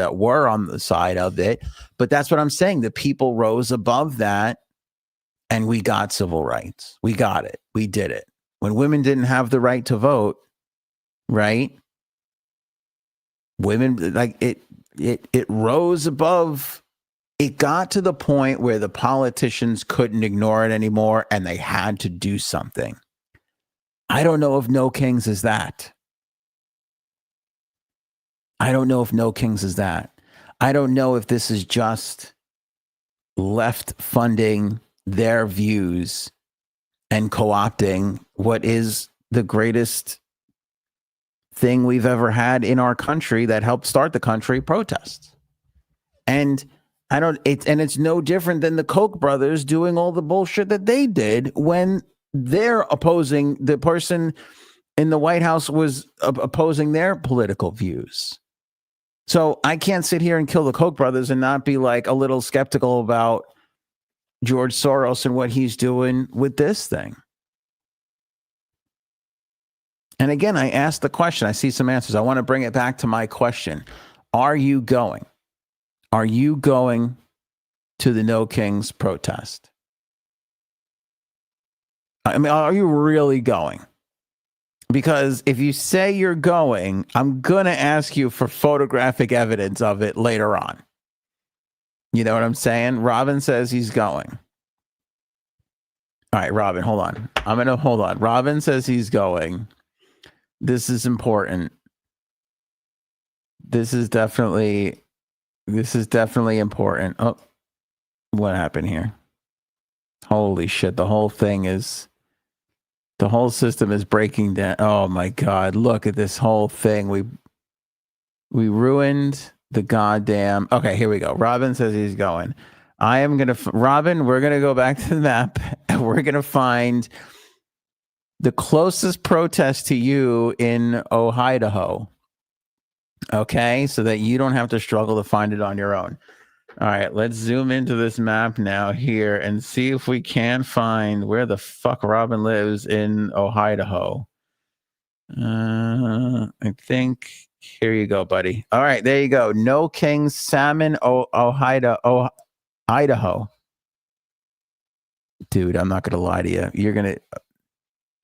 Speaker 1: of it. But that's what I'm saying. The people rose above that and we got civil rights. We got it. We did it. When women didn't have the right to vote, right? Women, like it rose above. It got to the point where the politicians couldn't ignore it anymore and they had to do something. I don't know if No Kings is that. I don't know if No Kings is that. I don't know if this is just left funding their views and co-opting what is the greatest thing we've ever had in our country that helped start the country, protests. And it's no different than the Koch brothers doing all the bullshit that they did when they're opposing, the person in the White House was opposing their political views. So I can't sit here and kill the Koch brothers and not be like a little skeptical about George Soros and what he's doing with this thing. And again, I asked the question. I see some answers. I want to bring it back to my question. Are you going? Are you going to the No Kings protest? I mean, are you really going? Because if you say you're going, I'm going to ask you for photographic evidence of it later on. You know what I'm saying? Robin says he's going. All right, Robin, hold on. Hold on. Robin says he's going. This is important. This is definitely important. Oh, what happened here? Holy shit. The whole system is breaking down. Oh my God. Look at this whole thing. We ruined the goddamn. Okay, here we go. Robin says he's going. Robin, we're going to go back to the map and we're going to find the closest protest to you in Idaho. Okay, so that you don't have to struggle to find it on your own. All right, let's zoom into this map now here and see if we can find where the fuck Robin lives in Idaho. I think, here you go, buddy. All right, there you go. No Kings, Salmon, Idaho. Dude, I'm not going to lie to you.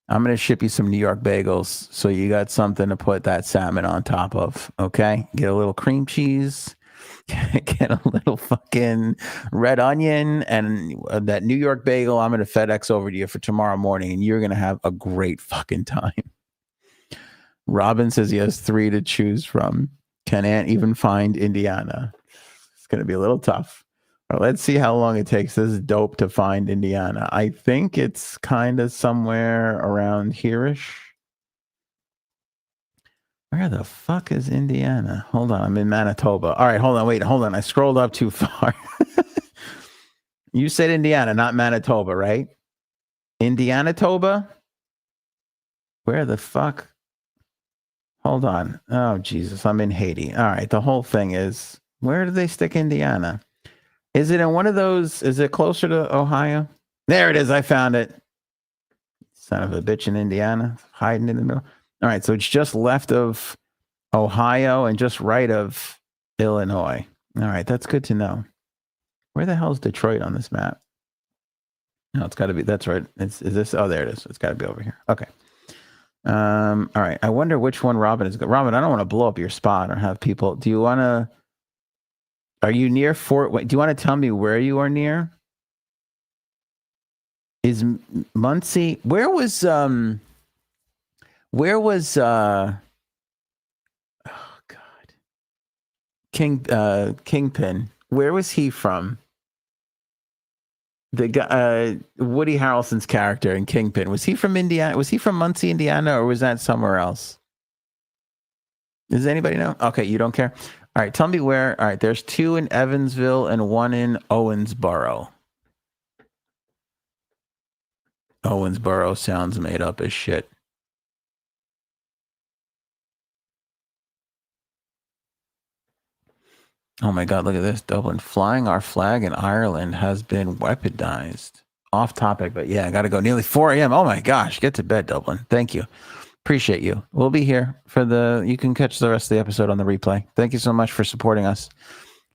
Speaker 1: I'm going to ship you some New York bagels so you got something to put that salmon on top of, okay? Get a little cream cheese, get a little fucking red onion, and that New York bagel I'm going to FedEx over to you for tomorrow morning, and you're going to have a great fucking time. Robin says he has 3 to choose from. Can Ant even find Indiana? It's going to be a little tough. All right, let's see how long it takes this dope to find Indiana. I think it's kind of somewhere around here-ish. Where the fuck is Indiana? Hold on, I'm in Manitoba. All right, hold on. I scrolled up too far. You said Indiana, not Manitoba, right? Indianatoba? Where the fuck? Hold on. Oh, Jesus, I'm in Haiti. All right, the whole thing is, where do they stick Indiana? Is it in one of those? Is it closer to Ohio? There it is. I found it. Son of a bitch in Indiana, hiding in the middle. All right, so it's just left of Ohio and just right of Illinois. All right, that's good to know. Where the hell is Detroit on this map? No, it's got to be. That's right. Is this? Oh, there it is. It's got to be over here. Okay. All right. I wonder which one Robin is. Robin, I don't want to blow up your spot or have people. Do you want to? Are you near Fort? Do you want to tell me where you are near? Is Muncie? Where was? Where was? Oh God. Kingpin. Where was he from? The guy, Woody Harrelson's character in Kingpin, was he from Indiana? Was he from Muncie, Indiana, or was that somewhere else? Does anybody know? Okay, you don't care. All right, tell me where. All right, there's 2 in Evansville and 1 in Owensboro. Owensboro sounds made up as shit. Oh my God, look at this. Dublin. Flying our flag in Ireland has been weaponized. Off topic, but yeah, I got to go. Nearly 4 a.m. Oh my gosh, get to bed, Dublin. Thank you. Appreciate you. We'll be here for you can catch the rest of the episode on the replay. Thank you so much for supporting us.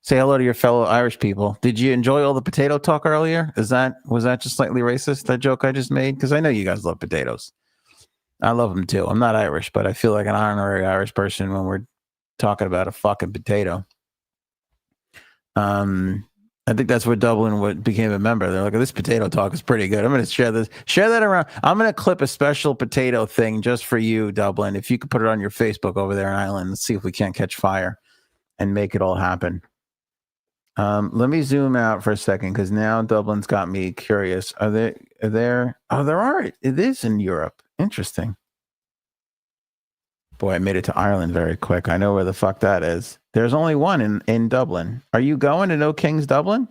Speaker 1: Say hello to your fellow Irish people. Did you enjoy all the potato talk earlier? Was that just slightly racist, that joke I just made? Because I know you guys love potatoes. I love them too. I'm not Irish, but I feel like an honorary Irish person when we're talking about a fucking potato. I think that's where Dublin became a member. They're like, this potato talk is pretty good. I'm going to share that around. I'm going to clip a special potato thing just for you, Dublin. If you could put it on your Facebook over there in Ireland, let's see if we can't catch fire and make it all happen. Let me zoom out for a second because now Dublin's got me curious. Are there? Oh, there are. It is in Europe. Interesting. Boy, I made it to Ireland very quick. I know where the fuck that is. There's only one in Dublin. Are you going to No Kings Dublin?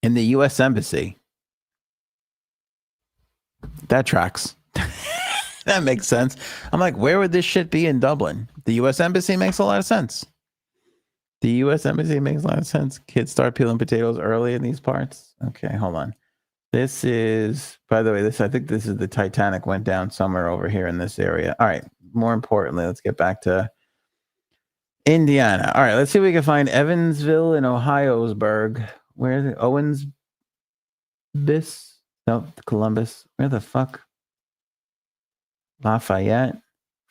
Speaker 1: In the U.S. Embassy. That tracks. That makes sense. I'm like, where would this shit be in Dublin? The U.S. Embassy makes a lot of sense. The U.S. Embassy makes a lot of sense. Kids start peeling potatoes early in these parts. Okay, hold on. This is, by the way, I think this is the Titanic went down somewhere over here in this area. All right. More importantly, let's get back to Indiana. All right, let's see if we can find Evansville and Ohiosburg. Where is it? Columbus. Where the fuck? Lafayette.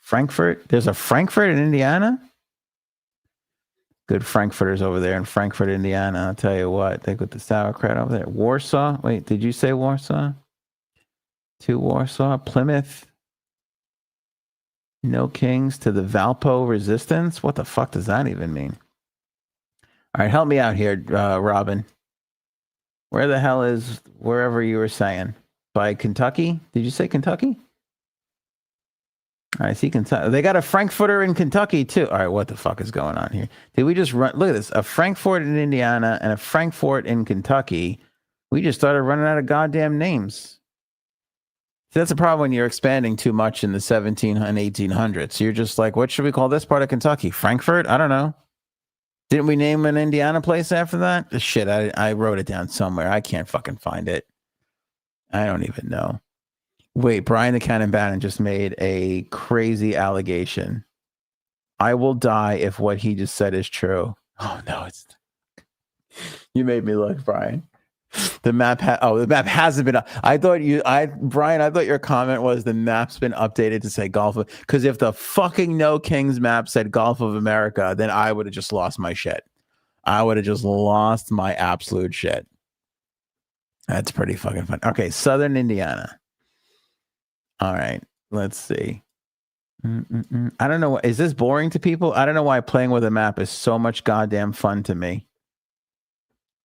Speaker 1: Frankfurt. There's a Frankfurt in Indiana? Good Frankfurters over there in Frankfurt, Indiana. I'll tell you what. They got the sauerkraut over there. Warsaw. Wait, did you say Warsaw? To Warsaw. Plymouth. No Kings to the Valpo Resistance? What the fuck does that even mean? All right, help me out here, Robin. Where the hell is wherever you were saying? By Kentucky? Did you say Kentucky? All right, see Kentucky. They got a Frankfurter in Kentucky, too. All right, what the fuck is going on here? Did we just run? Look at this. A Frankfurt in Indiana and a Frankfurt in Kentucky. We just started running out of goddamn names. See, that's a problem when you're expanding too much in the 17 and 1800s. You're just like, what should we call this part of Kentucky? Frankfurt? I don't know. Didn't we name an Indiana place after that? Shit, I wrote it down somewhere. I can't fucking find it. I don't even know. Wait, Brian the Cannon Bannon just made a crazy allegation. I will die if what he just said is true. Oh, no. You made me look, Brian. The map hasn't been. Brian, I thought your comment was the map's been updated to say Gulf of, because if the fucking No Kings map said Gulf of America, then I would have just lost my shit. I would have just lost my absolute shit. That's pretty fucking fun. Okay, Southern Indiana. All right, let's see. I don't know. Is this boring to people? I don't know why playing with a map is so much goddamn fun to me.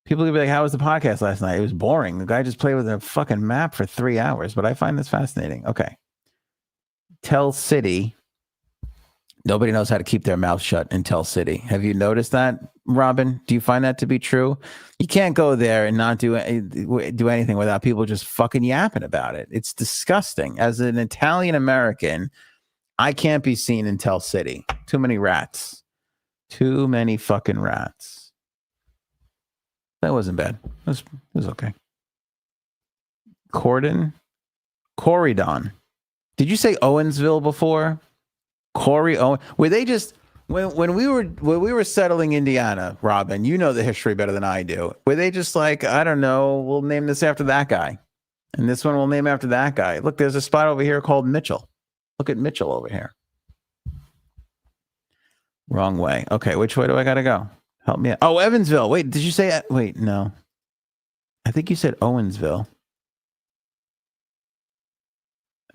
Speaker 1: People will be like, how was the podcast last night? It was boring. The guy just played with a fucking map for 3 hours, but I find this fascinating. Okay. Tell City. Nobody knows how to keep their mouth shut in Tell City. Have you noticed that, Robin? Do you find that to be true? You can't go there and not do anything without people just fucking yapping about it. It's disgusting. As an Italian American, I can't be seen in Tell City. Too many rats. Too many fucking rats. That wasn't bad. It was okay. Corydon. Did you say Owensville before? Corey Owen. Were they just when we were settling Indiana, Robin? You know the history better than I do. Were they just like, I don't know, we'll name this after that guy, and this one we'll name after that guy. Look, there's a spot over here called Mitchell. Look at Mitchell over here. Wrong way. Okay, which way do I gotta go? Help me out. Oh, Evansville. Wait, did you say? Wait, no. I think you said Owensville. All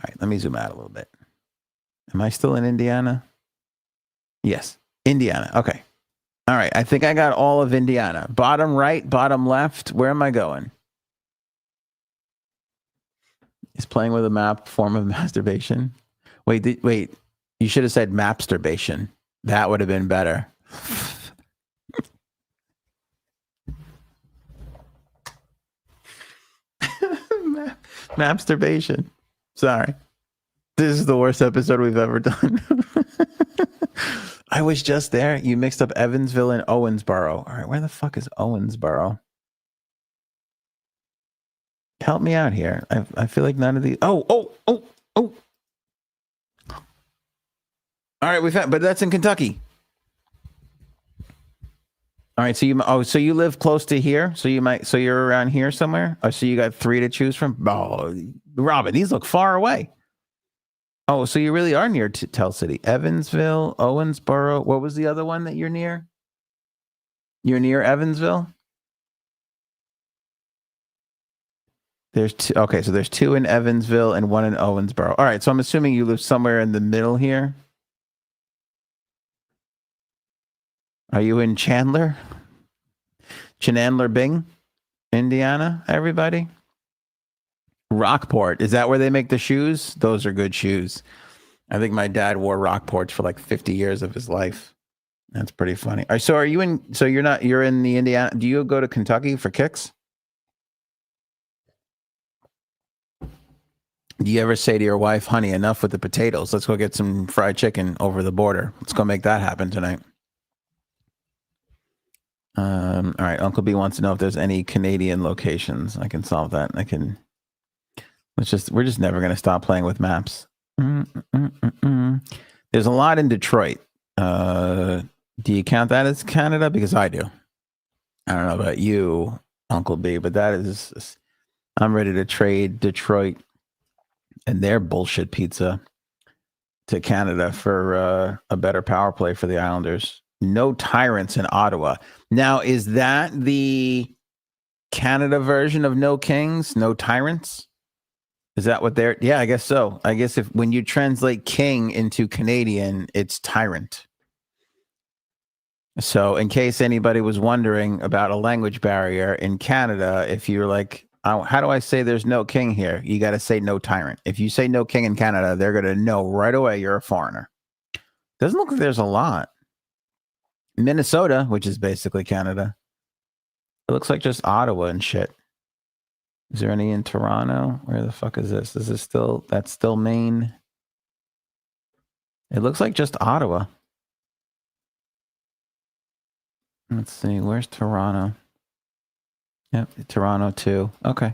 Speaker 1: right, let me zoom out a little bit. Am I still in Indiana? Yes, Indiana. Okay. All right, I think I got all of Indiana. Bottom right, bottom left. Where am I going? Is playing with a map form of masturbation? Wait. You should have said mapsturbation. That would have been better. Mapsturbation. Sorry. This is the worst episode we've ever done. I was just there. You mixed up Evansville and Owensboro. All right, where the fuck is Owensboro? Help me out here. I feel like none of these. Oh. All right, we found, but that's in Kentucky. All right, so you live close to here, so you're around here somewhere. Oh, so you got 3 to choose from. Oh, Robin, these look far away. Oh, so you really are near Tell City, Evansville, Owensboro. What was the other one that you're near? You're near Evansville. There's 2. Okay, so there's 2 in Evansville and 1 in Owensboro. All right, so I'm assuming you live somewhere in the middle here. Are you in Chandler? Bing, Indiana, everybody? Rockport. Is that where they make the shoes? Those are good shoes. I think my dad wore Rockports for like 50 years of his life. That's pretty funny. So you're in the Indiana. Do you go to Kentucky for kicks? Do you ever say to your wife, honey, enough with the potatoes. Let's go get some fried chicken over the border. Let's go make that happen tonight. All right. Uncle B wants to know if there's any Canadian locations. I can solve that. We're just never going to stop playing with maps. There's a lot in Detroit. Do you count that as Canada? Because I do. I don't know about you, Uncle B, but I'm ready to trade Detroit and their bullshit pizza to Canada for a better power play for the Islanders. No tyrants in Ottawa. Now, is that the Canada version of no kings, no tyrants? Is that what they're? Yeah, I guess so. I guess when you translate king into Canadian, it's tyrant. So in case anybody was wondering about a language barrier in Canada, if you're like, how do I say there's no king here? You got to say no tyrant. If you say no king in Canada, they're going to know right away you're a foreigner. Doesn't look like there's a lot. Minnesota, which is basically Canada. It looks like just Ottawa and shit. Is there any in Toronto? Where the fuck is this? That's still Maine. It looks like just Ottawa. Let's see, where's Toronto? Yep, Toronto too. Okay.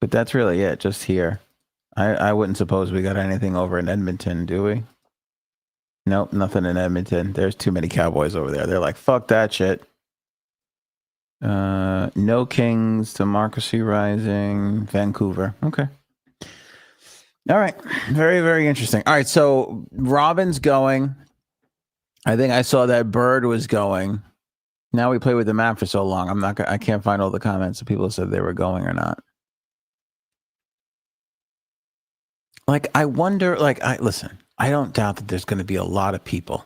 Speaker 1: But that's really it, just here. I wouldn't suppose we got anything over in Edmonton, do we? Nope, nothing in Edmonton. There's too many Cowboys over there. They're like, fuck that shit. No Kings, Democracy Rising, Vancouver. Okay. All right. Very, very interesting. All right. So Robin's going. I think I saw that Bird was going. Now we play with the map for so long. I can't find all the comments of people said they were going or not. Like, I wonder, listen, I don't doubt that there's going to be a lot of people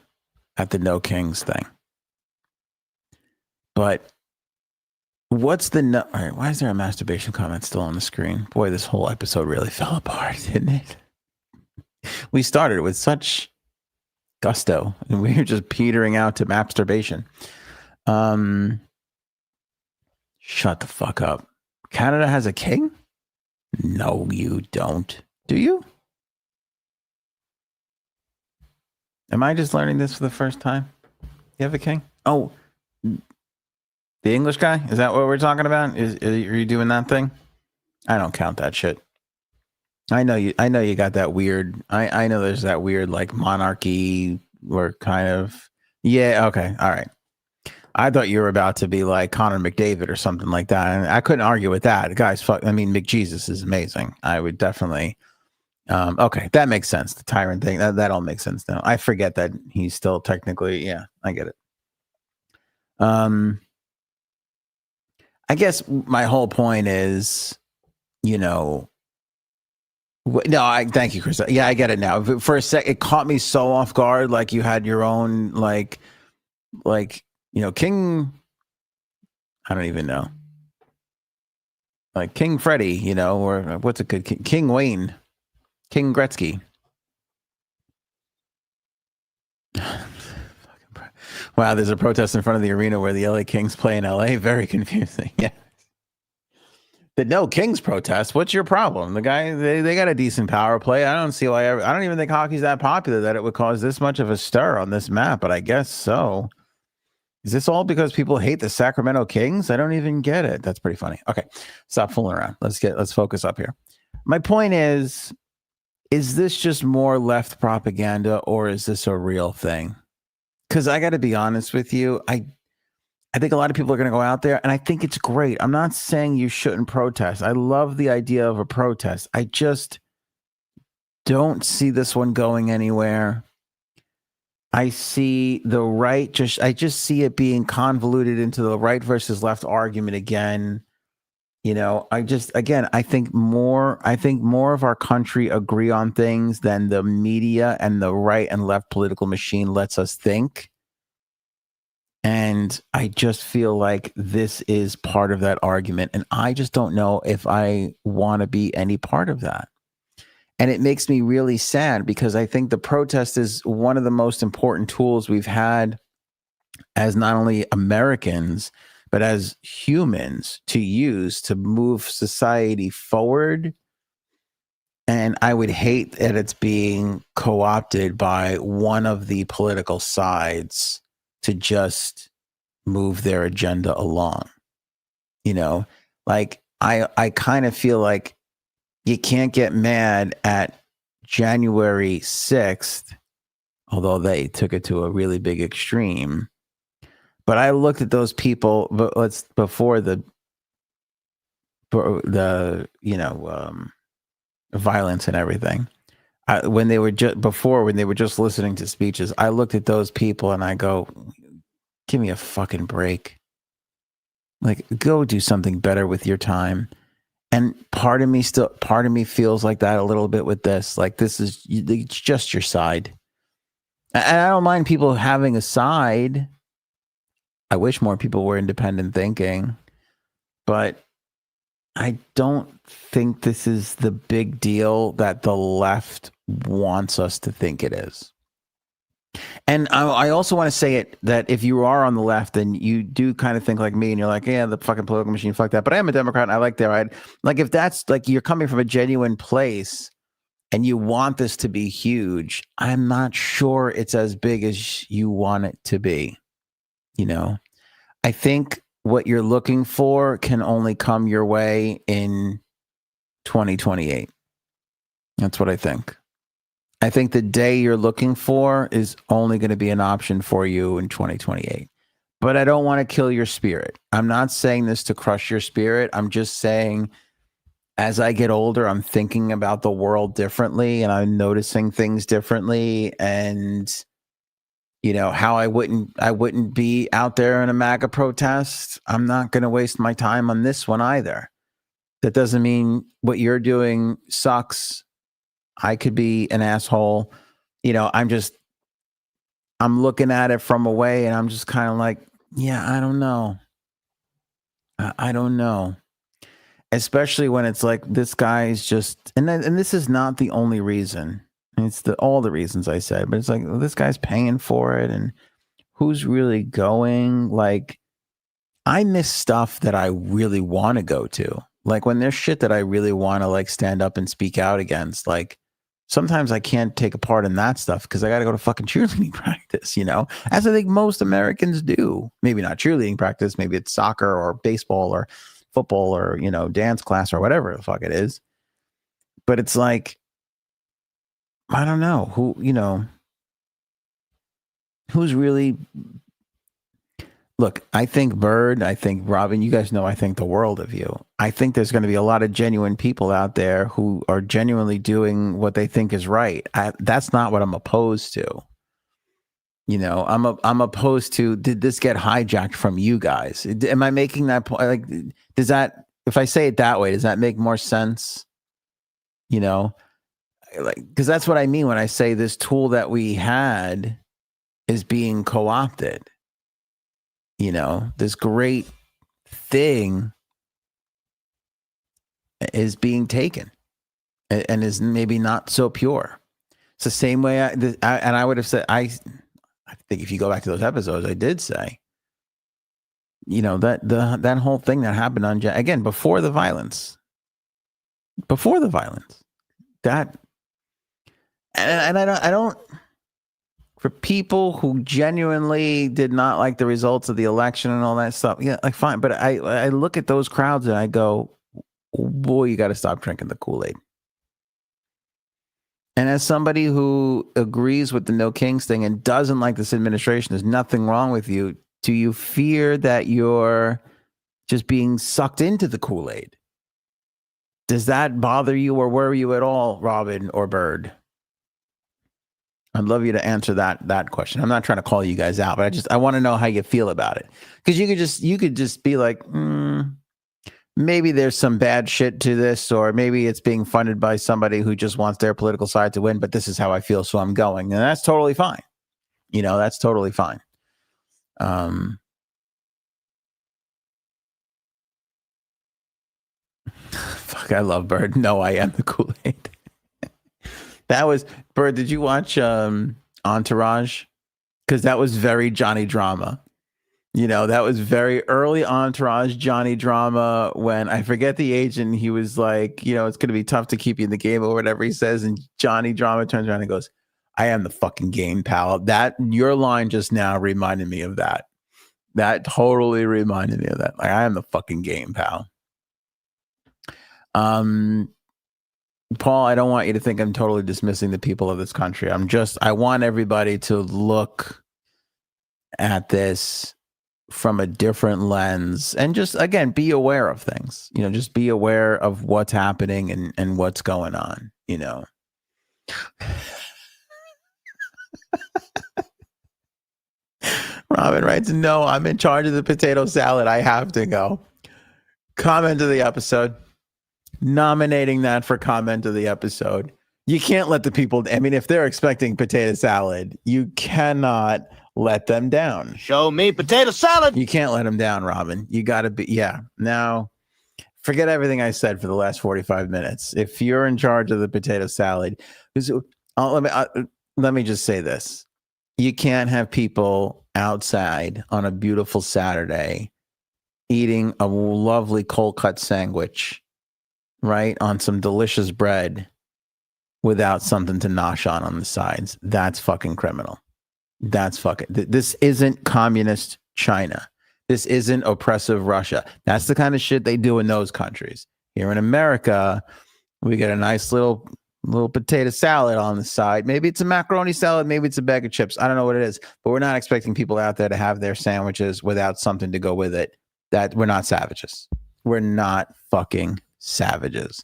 Speaker 1: at the No Kings thing. But what's all right, why is there a masturbation comment still on the screen? Boy, this whole episode really fell apart, didn't it? We started with such gusto, and we were just petering out to masturbation. Shut the fuck up. Canada has a king? No, you don't. Do you? Am I just learning this for the first time? You have a king? Oh, The English guy? Is that what we're talking about? Are you doing that thing? I don't count that shit. I know you got that weird. I know there's that weird like monarchy or kind of. Yeah. Okay. All right. I thought you were about to be like Connor McDavid or something like that. And I couldn't argue with that. The guy's fuck. I mean, McJesus is amazing. I would definitely. Okay, that makes sense. The tyrant thing. That all makes sense now. I forget that he's still technically. Yeah, I get it. I guess my whole point is, no, I thank you, Chris. Yeah, I get it now. For a sec, it caught me so off guard. Like you had your own, King. I don't even know. Like King Freddie, or what's a good King Wayne, King Gretzky. Wow, there's a protest in front of the arena where the LA Kings play in LA. Very confusing. Yeah. The no Kings protest. What's your problem? The guy, they got a decent power play. I don't see why. I don't even think hockey's that popular that it would cause this much of a stir on this map, but I guess so. Is this all because people hate the Sacramento Kings? I don't even get it. That's pretty funny. Okay, stop fooling around. Let's focus up here. My point is this just more left propaganda or is this a real thing? Because I got to be honest with you, I think a lot of people are going to go out there, and I think it's great. I'm not saying you shouldn't protest. I love the idea of a protest. I just don't see this one going anywhere. I see the right, I just see it being convoluted into the right versus left argument again. I think more of our country agree on things than the media and the right and left political machine lets us think. And I just feel like this is part of that argument. And I just don't know if I want to be any part of that. And it makes me really sad because I think the protest is one of the most important tools we've had as not only Americans, but as humans to use to move society forward. And I would hate that it's being co-opted by one of the political sides to just move their agenda along. I kind of feel like you can't get mad at January 6th, although they took it to a really big extreme. But I looked at those people, before the violence and everything. When they were just listening to speeches, I looked at those people and I go, give me a fucking break. Like, go do something better with your time. And part of me feels like that a little bit with this. Like, it's just your side. And I don't mind people having a side. I wish more people were independent thinking, but I don't think this is the big deal that the left wants us to think it is. And I also want to say it that if you are on the left and you do kind of think like me and you're like, yeah, the fucking political machine, fuck that. But I am a Democrat and I like their right. Like, if that's like you're coming from a genuine place and you want this to be huge, I'm not sure it's as big as you want it to be. I think what you're looking for can only come your way in 2028. That's what I think. I think the day you're looking for is only going to be an option for you in 2028. But I don't want to kill your spirit. I'm not saying this to crush your spirit. I'm just saying, as I get older, I'm thinking about the world differently and I'm noticing things differently. And how I wouldn't be out there in a MAGA protest. I'm not going to waste my time on this one either. That doesn't mean what you're doing sucks. I could be an asshole. I'm looking at it from away and I'm just kind of like, yeah, I don't know. I don't know. Especially when it's like, this guy's just, and this is not the only reason. It's all the reasons I said, but it's like, well, this guy's paying for it and who's really going? Like, I miss stuff that I really want to go to. Like, when there's shit that I really want to like stand up and speak out against, like sometimes I can't take a part in that stuff because I got to go to fucking cheerleading practice, as I think most Americans do. Maybe not cheerleading practice. Maybe it's soccer or baseball or football or, dance class or whatever the fuck it is. But it's like, I don't know who's really. Look, I think Bird, I think Robin, you guys know I think the world of you. I think there's going to be a lot of genuine people out there who are genuinely doing what they think is right. That's not what I'm opposed to. I'm opposed to, did this get hijacked from you guys? Am I making that point? Like, does that, if I say it that way, does that make more sense? Because that's what I mean when I say this tool that we had is being co-opted. This great thing is being taken and is maybe not so pure. It's the same way I would have said, I think if you go back to those episodes, I did say, that whole thing that happened on, again, before the violence, that, and I don't, for people who genuinely did not like the results of the election and all that stuff, yeah, like fine. But I look at those crowds and I go, boy, you got to stop drinking the Kool-Aid. And as somebody who agrees with the No Kings thing and doesn't like this administration, there's nothing wrong with you. Do you fear that you're just being sucked into the Kool-Aid? Does that bother you or worry you at all, Robin or Bird? I'd love you to answer that question. I'm not trying to call you guys out, but I want to know how you feel about it. Because you could just be like, maybe there's some bad shit to this, or maybe it's being funded by somebody who just wants their political side to win, but this is how I feel, so I'm going. And that's totally fine. That's totally fine. Fuck, I love Bird. No, I am the Kool-Aid. That was, Bird, did you watch Entourage? Because that was very Johnny Drama. That was very early Entourage Johnny Drama when I forget the agent. He was like, it's going to be tough to keep you in the game or whatever he says. And Johnny Drama turns around and goes, I am the fucking game, pal. That, your line just now reminded me of that. That totally reminded me of that. Like, I am the fucking game, pal. Paul, I don't want you to think I'm totally dismissing the people of this country. I want everybody to look at this from a different lens and just, again, be aware of things, just be aware of what's happening and what's going on, Robin writes, no, I'm in charge of the potato salad. I have to go. Comment of the episode. Nominating that for comment of the episode. You can't let the people, if they're expecting potato salad, you cannot let them down.
Speaker 2: Show me potato salad.
Speaker 1: You can't let them down, Robin. You got to be, yeah. Now, forget everything I said for the last 45 minutes. If you're in charge of the potato salad, let me just say this. You can't have people outside on a beautiful Saturday eating a lovely cold cut sandwich, right, on some delicious bread without something to nosh on the sides. That's fucking criminal. That's fucking, this isn't communist China. This isn't oppressive Russia. That's the kind of shit they do in those countries. Here in America, we get a nice little potato salad on the side. Maybe it's a macaroni salad. Maybe it's a bag of chips. I don't know what it is, but we're not expecting people out there to have their sandwiches without something to go with it. That we're not savages. We're not fucking savages.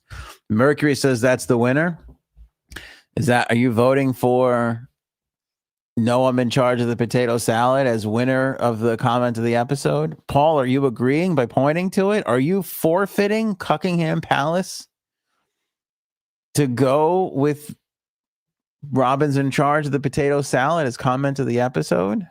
Speaker 1: Mercury says that's the winner. Are you voting for no, I'm in charge of the potato salad as winner of the comment of the episode? Paul, are you agreeing by pointing to it? Are you forfeiting Cuckingham Palace to go with Robin's in charge of the potato salad as comment of the episode?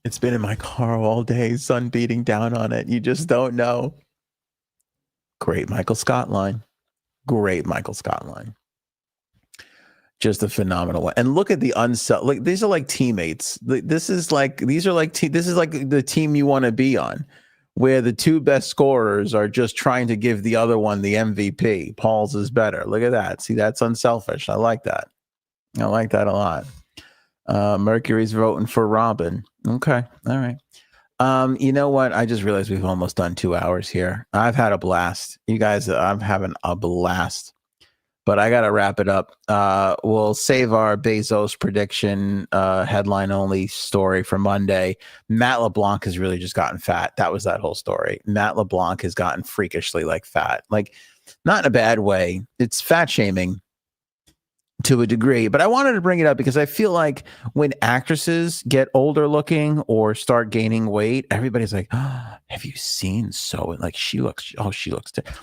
Speaker 1: It's been in my car all day, sun beating down on it. You just don't know. Great Michael Scott line. Great Michael Scott line. Just a phenomenal one. And look at the like these are like teammates. This is like the team you want to be on, where the two best scorers are just trying to give the other one the MVP. Paul's is better. Look at that. See, that's unselfish. I like that. I like that a lot. Mercury's voting for Robin. Okay. All right. You know what? I just realized we've almost done 2 hours here. I've had a blast. You guys, I'm having a blast. But I got to wrap it up. We'll save our Bezos prediction headline only story for Monday. Matt LeBlanc has really just gotten fat. That was that whole story. Matt LeBlanc has gotten freakishly like fat, like not in a bad way. It's fat shaming to a degree, but I wanted to bring it up because I feel like when actresses get older looking or start gaining weight, everybody's like, oh, have you seen so like she looks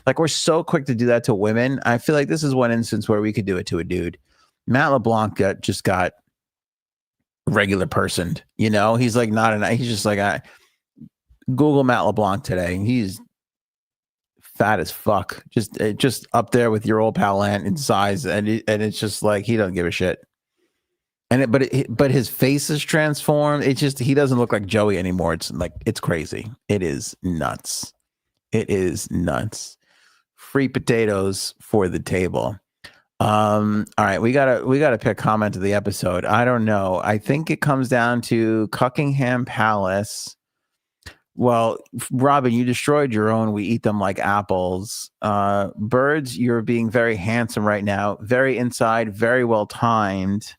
Speaker 1: like we're so quick to do that to women. I feel like this is one instance where we could do it to a dude. Matt LeBlanc just got regular personed, you know, he's like he's just like, I Google Matt LeBlanc today. He's fat as fuck, just up there with your old pal Ant in size, and it's just like he doesn't give a shit. But his face is transformed. It's just he doesn't look like Joey anymore. It's like it's crazy. It is nuts. It is nuts. Free potatoes for the table. All right, we gotta pick comment of the episode. I don't know. I think it comes down to Cuckingham Palace. Well, Robin, you destroyed your own. We eat them like apples. Birds, you're being very handsome right now. Very inside, very well timed.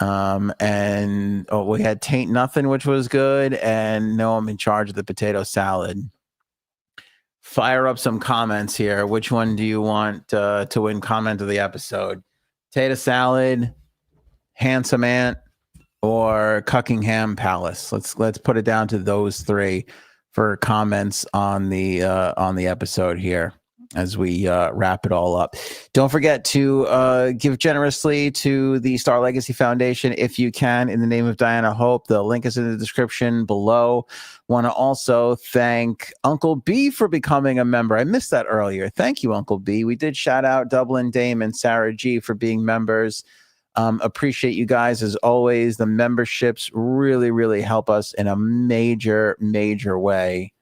Speaker 1: And we had Taint Nothing, which was good. And no, I'm in charge of the potato salad. Fire up some comments here. Which one do you want to win comment of the episode? Potato salad, handsome ant, or Cuckingham Palace. Let's put it down to those three for comments on the episode here as we wrap it all up. Don't forget to give generously to the Star Legacy Foundation if you can, in the name of Diana Hope. The link is in the description below. Want to also thank Uncle B for becoming a member. I missed that earlier. Thank you, Uncle B. We did shout out Dublin Dame and Sarah G for being members. Appreciate you guys as always. The memberships really, really help us in a major, major way.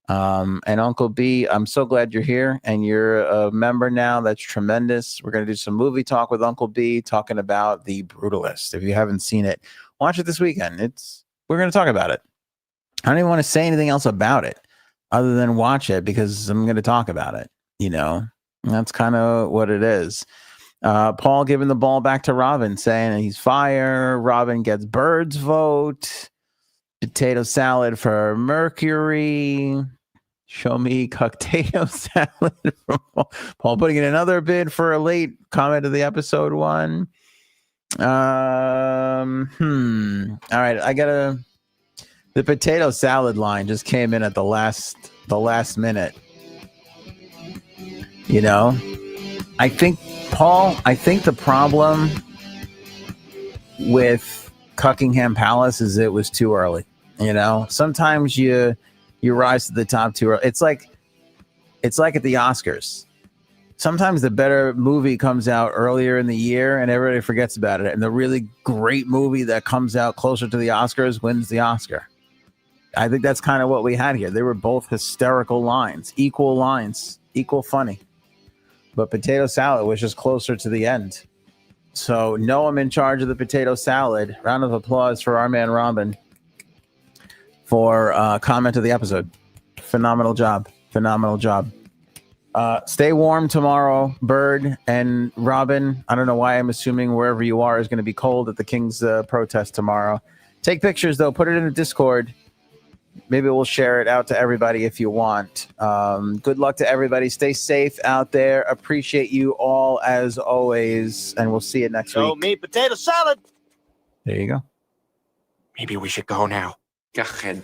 Speaker 1: And Uncle B, I'm so glad you're here and you're a member now. That's tremendous. We're going to do some movie talk with Uncle B, talking about The Brutalist. If you haven't seen it, watch it this weekend. We're going to talk about it. I don't even want to say anything else about it other than watch it because I'm going to talk about it. You know, that's kind of what it is. Paul giving the ball back to Robin, saying he's fire. Robin gets Bird's vote. Potato salad for Mercury. Show me potato salad from Paul. Putting in another bid for a late comment of the episode one. All right, the potato salad line just came in at the last minute. You know, I think the problem with Cuckingham Palace is it was too early. You know, sometimes you rise to the top too early. It's like at the Oscars. Sometimes the better movie comes out earlier in the year and everybody forgets about it. And the really great movie that comes out closer to the Oscars wins the Oscar. I think that's kind of what we had here. They were both hysterical lines, equal funny. But potato salad was just closer to the end. So, no, I'm in charge of the potato salad. Round of applause for our man Robin for comment of the episode. Phenomenal job. Stay warm tomorrow, Bird and Robin. I don't know why I'm assuming wherever you are is going to be cold at the King's protest tomorrow. Take pictures, though. Put it in the Discord. Maybe we'll share it out to everybody if you want. Good luck to everybody. Stay safe out there. Appreciate you all as always. And we'll see you next week.
Speaker 2: Show me potato salad.
Speaker 1: There you go.
Speaker 2: Maybe we should go now. Go ahead.